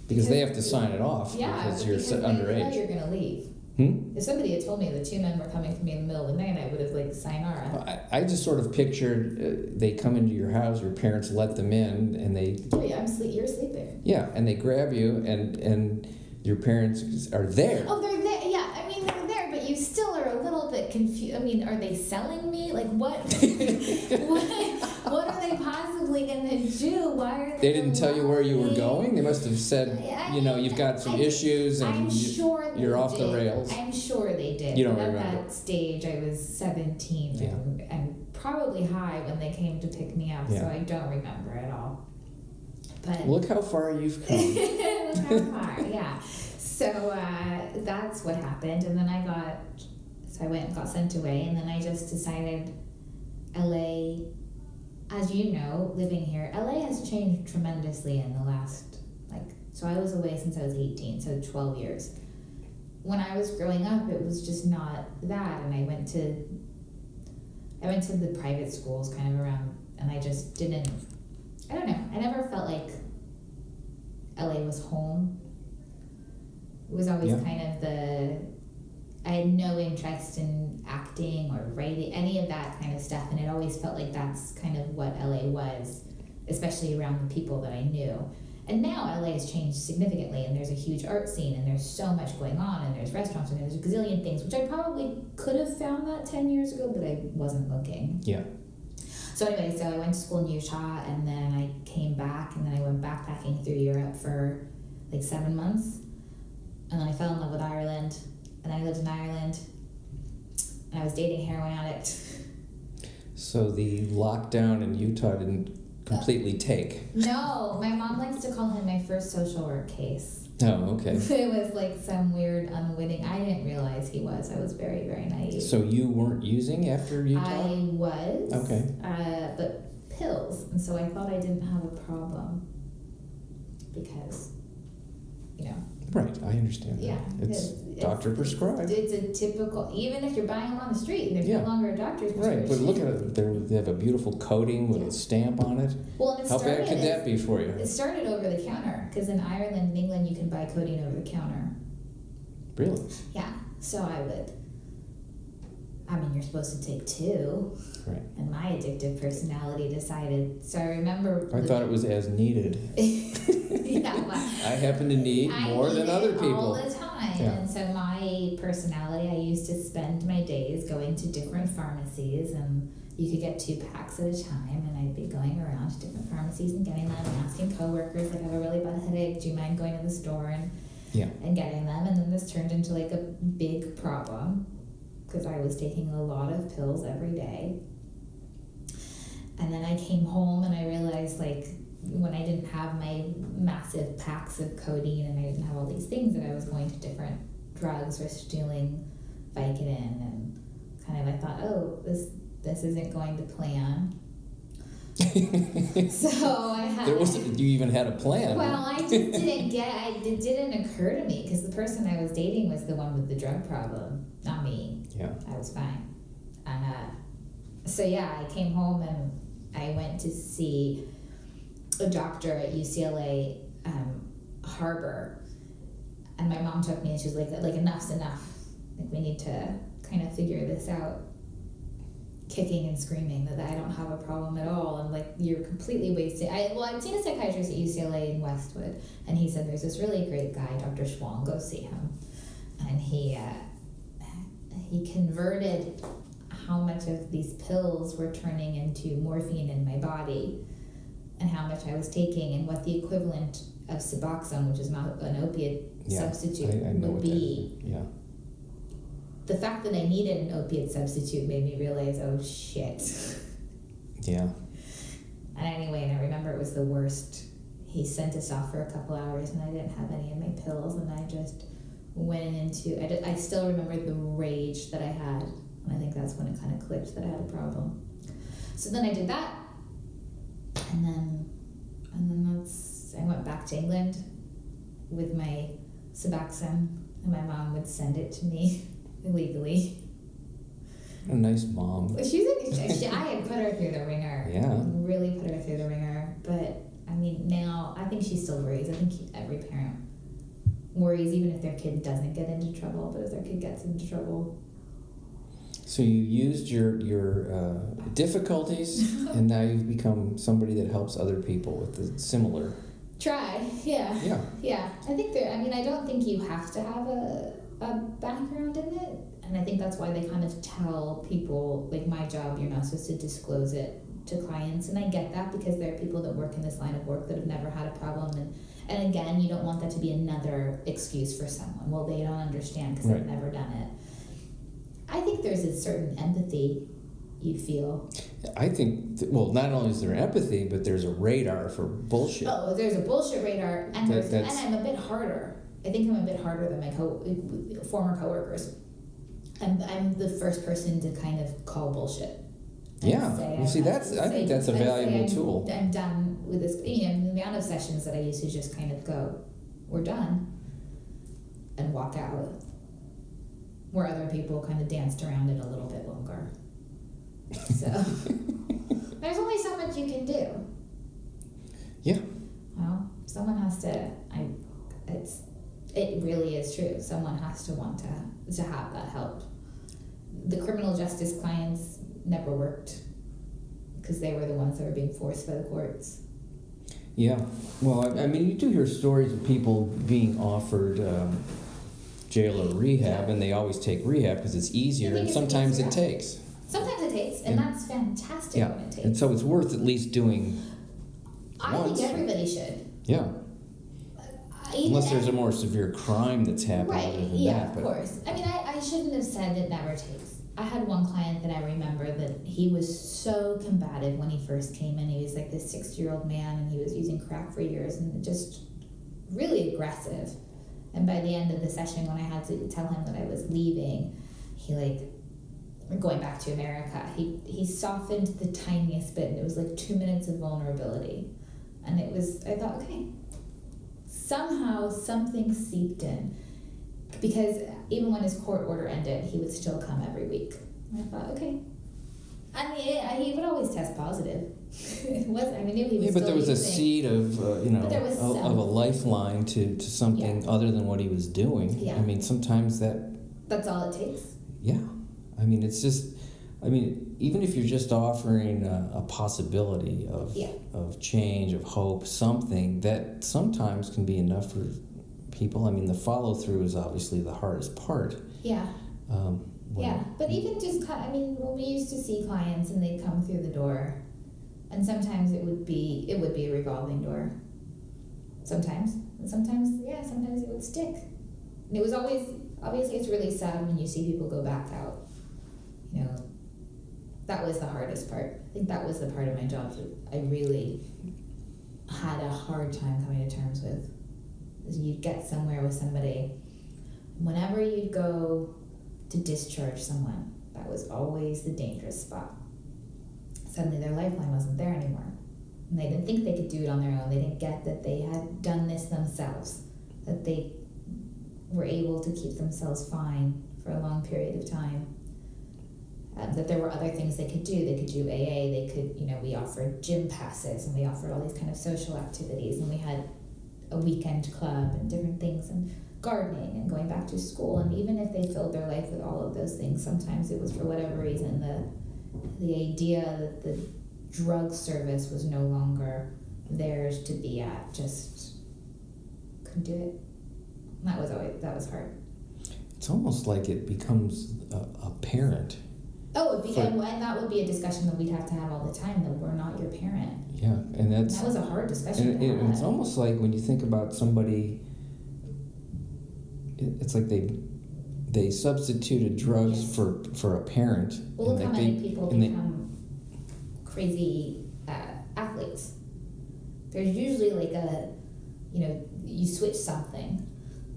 Because they have to sign it off because you're underage. Know you're going to leave. If somebody had told me the two men were coming to me in the middle of the night, I would have, like, sayonara. I just sort of pictured they come into your house, your parents let them in, and they... Oh, yeah, you're sleeping. Yeah, and they grab you, and your parents are there. Oh, they're there. Yeah, I mean, they're there, but you still are a little bit confused. I mean, are they selling me? Like, what? What are they possibly going to do? Why are they didn't tell you where you were going? They must have said, you've got some issues and you're off the rails. I'm sure they did. You don't but remember. At that stage, I was 17 and probably high when they came to pick me up, so I don't remember at all. But look how far you've come. Look how far, yeah. So that's what happened, and then I went and got sent away, and then I just decided LA, as you know, living here, LA has changed tremendously in the last, so I was away since I was 18, so 12 years. When I was growing up, it was just not that, and I went to the private schools kind of around, and I just didn't, I don't know, I never felt like LA was home. It was always kind of I had no interest in acting or writing, any of that kind of stuff, and it always felt like that's kind of what LA was, especially around the people that I knew. And now LA has changed significantly, and there's a huge art scene, and there's so much going on, and there's restaurants, and there's a gazillion things, which I probably could have found that 10 years ago, but I wasn't looking. Yeah. So anyway, so I went to school in Utah, and then I came back, and then I went backpacking through Europe for 7 months, and then I fell in love with Ireland, and I lived in Ireland and I was dating a heroin addict. So the lockdown in Utah didn't completely take. No, my mom likes to call him my first social work case. Oh, okay. It was like some weird unwitting. I didn't realize he was. I was very, very naive. So you weren't using after Utah? I was. Okay. But pills, and so I thought I didn't have a problem because, you know. Right, I understand that. Yeah, It's doctor prescribed. It's a typical, even if you're buying them on the street, there's Yeah. no longer a doctor's prescription. Right, but look at it. They have a beautiful coating with a stamp on it. Well, and How bad could that be for you? It started over the counter, because in Ireland and England you can buy codeine over the counter. Really? Yeah, so you're supposed to take 2. Right. And my addictive personality decided, so I remember... I thought it was as needed. Yeah, I happen to need more than other people. all the time. Yeah. And so my personality, I used to spend my days going to different pharmacies, and you could get 2 packs at a time, and I'd be going around to different pharmacies and getting them and asking coworkers, like, I have a really bad headache, do you mind going to the store and getting them? And then this turned into like a big problem because I was taking a lot of pills every day. And then I came home and I realized, like, when I didn't have my massive packs of codeine and I didn't have all these things, that I was going to different drugs or stealing Vicodin, and kind of I thought, oh, this isn't going to plan. So I had... You even had a plan. Well, I just didn't it didn't occur to me, because the person I was dating was the one with the drug problem, not me. Yeah. I was fine. And so yeah, I came home and I went to see a doctor at UCLA Harbor, and my mom took me and she was like enough's enough. Like, we need to kind of figure this out. Kicking and screaming that I don't have a problem at all, and like, you're completely wasted. I'd seen a psychiatrist at UCLA in Westwood, and he said there's this really great guy, Dr. Schwang, go see him. And he converted how much of these pills were turning into morphine in my body, and how much I was taking, and what the equivalent of Suboxone, which is not an opiate substitute, I know would be. Yeah. The fact that I needed an opiate substitute made me realize, oh shit. Yeah. And anyway, and I remember it was the worst. He sent us off for a couple hours and I didn't have any of my pills, and I just went into, I still remember the rage that I had, and I think that's when it kind of clicked that I had a problem. So then I did that, and then I went back to England with my Suboxone, and my mom would send it to me illegally. A nice mom. I had put her through the ringer. Yeah. Really put her through the ringer. But I mean, now I think she still worries. I think every parent worries, even if their kid doesn't get into trouble. But if their kid gets into trouble. So you used your difficulties, and now you've become somebody that helps other people with the similar. Yeah. Yeah. I think I don't think you have to have a background in it, and I think that's why they kind of tell people, like, my job, you're not supposed to disclose it to clients, and I get that, because there are people that work in this line of work that have never had a problem, and again, you don't want that to be another excuse for someone. Well, they don't understand because they've never done it. I think there's a certain empathy you feel. I think, not only is there empathy, but there's a radar for bullshit. Oh, there's a bullshit radar, and I'm a bit harder. I think I'm a bit harder than my former coworkers. I'm the first person to kind of call bullshit. Yeah, I think that's a valuable tool. I'm done with this. The amount of sessions that I used to just kind of go, we're done, and walk out, where other people kind of danced around it a little bit longer. So there's only so much you can do. Yeah. Well, someone has to. It really is true. Someone has to want to have that help. The criminal justice clients never worked because they were the ones that were being forced by the courts. Yeah. Well, I mean, you do hear stories of people being offered jail or rehab, and they always take rehab because it's easier, and sometimes it takes. Sometimes it takes, and that's fantastic when it takes. And so it's worth at least doing once. Think everybody should. Yeah. Unless there's a more severe crime that's happening. Right, other than yeah, that, of course. I mean, I shouldn't have said it never takes. I had one client that I remember that he was so combative when he first came in. He was like this 60-year-old man, and he was using crack for years and just really aggressive. And by the end of the session, when I had to tell him that I was leaving, he going back to America, he softened the tiniest bit, and it was like 2 minutes of vulnerability. And I thought, okay, somehow something seeped in. Because even when his court order ended, he would still come every week. And I thought, okay. I mean, he would always test positive. I knew he was. Yeah, but still there was a using. seed of of a lifeline to something other than what he was doing. Yeah. I mean, sometimes that's all it takes. Yeah, I mean, it's just. I mean, even if you're just offering a possibility of change, of hope, something that sometimes can be enough for people. I mean, the follow through is obviously the hardest part. Yeah. But even just, when we used to see clients and they'd come through the door, and sometimes it would be a revolving door. Sometimes it would stick. And it was always, obviously it's really sad when you see people go back out. That was the hardest part. I think that was the part of my job that I really had a hard time coming to terms with. Is you'd get somewhere with somebody, whenever you'd go to discharge someone, that was always the dangerous spot. Suddenly their lifeline wasn't there anymore. And they didn't think they could do it on their own. They didn't get that they had done this themselves, that they were able to keep themselves fine for a long period of time. That there were other things they could do. They could do AA, they could, we offered gym passes, and we offered all these kind of social activities, and we had a weekend club and different things, and gardening and going back to school. And even if they filled their life with all of those things, sometimes it was for whatever reason the idea that the drug service was no longer theirs to be at, just couldn't do it. And that was hard. It's almost like it becomes a parent. Oh, and that would be a discussion that we'd have to have all the time, that we're not your parent. Yeah, and that was a hard discussion to have. It's almost like when you think about somebody, it's like they substituted drugs for a parent. Well, look how many people become crazy athletes. There's usually you switch something.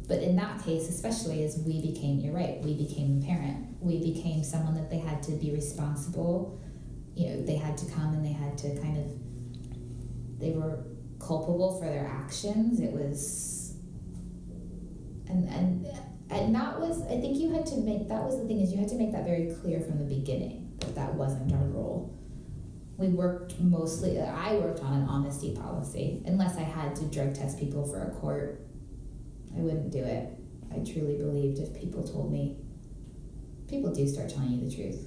But in that case, especially, as you're right, we became the parent. We became someone that they had to be responsible. They had to come and they had to they were culpable for their actions. It was, and that was, I think that was the thing, is you had to make that very clear from the beginning, that wasn't our role. I worked on an honesty policy. Unless I had to drug test people for a court, I wouldn't do it. I truly believed if people told me, people do start telling you the truth.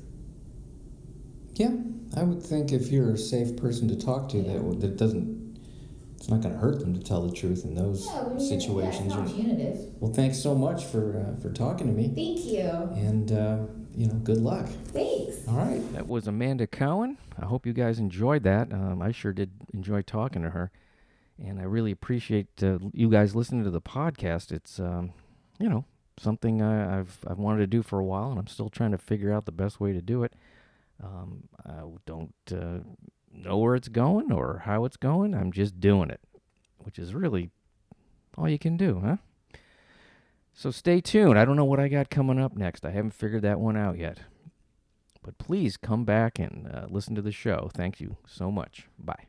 Yeah, I would think if you're a safe person to talk to, it's not going to hurt them to tell the truth in those situations. Yeah, it's not punitive. Well, thanks so much for talking to me. Thank you. And good luck. Thanks. All right. That was Amanda Cowan. I hope you guys enjoyed that. I sure did enjoy talking to her. And I really appreciate you guys listening to the podcast. It's, something I've wanted to do for a while, and I'm still trying to figure out the best way to do it. I don't know where it's going or how it's going. I'm just doing it, which is really all you can do, huh? So stay tuned. I don't know what I got coming up next. I haven't figured that one out yet. But please come back and listen to the show. Thank you so much. Bye.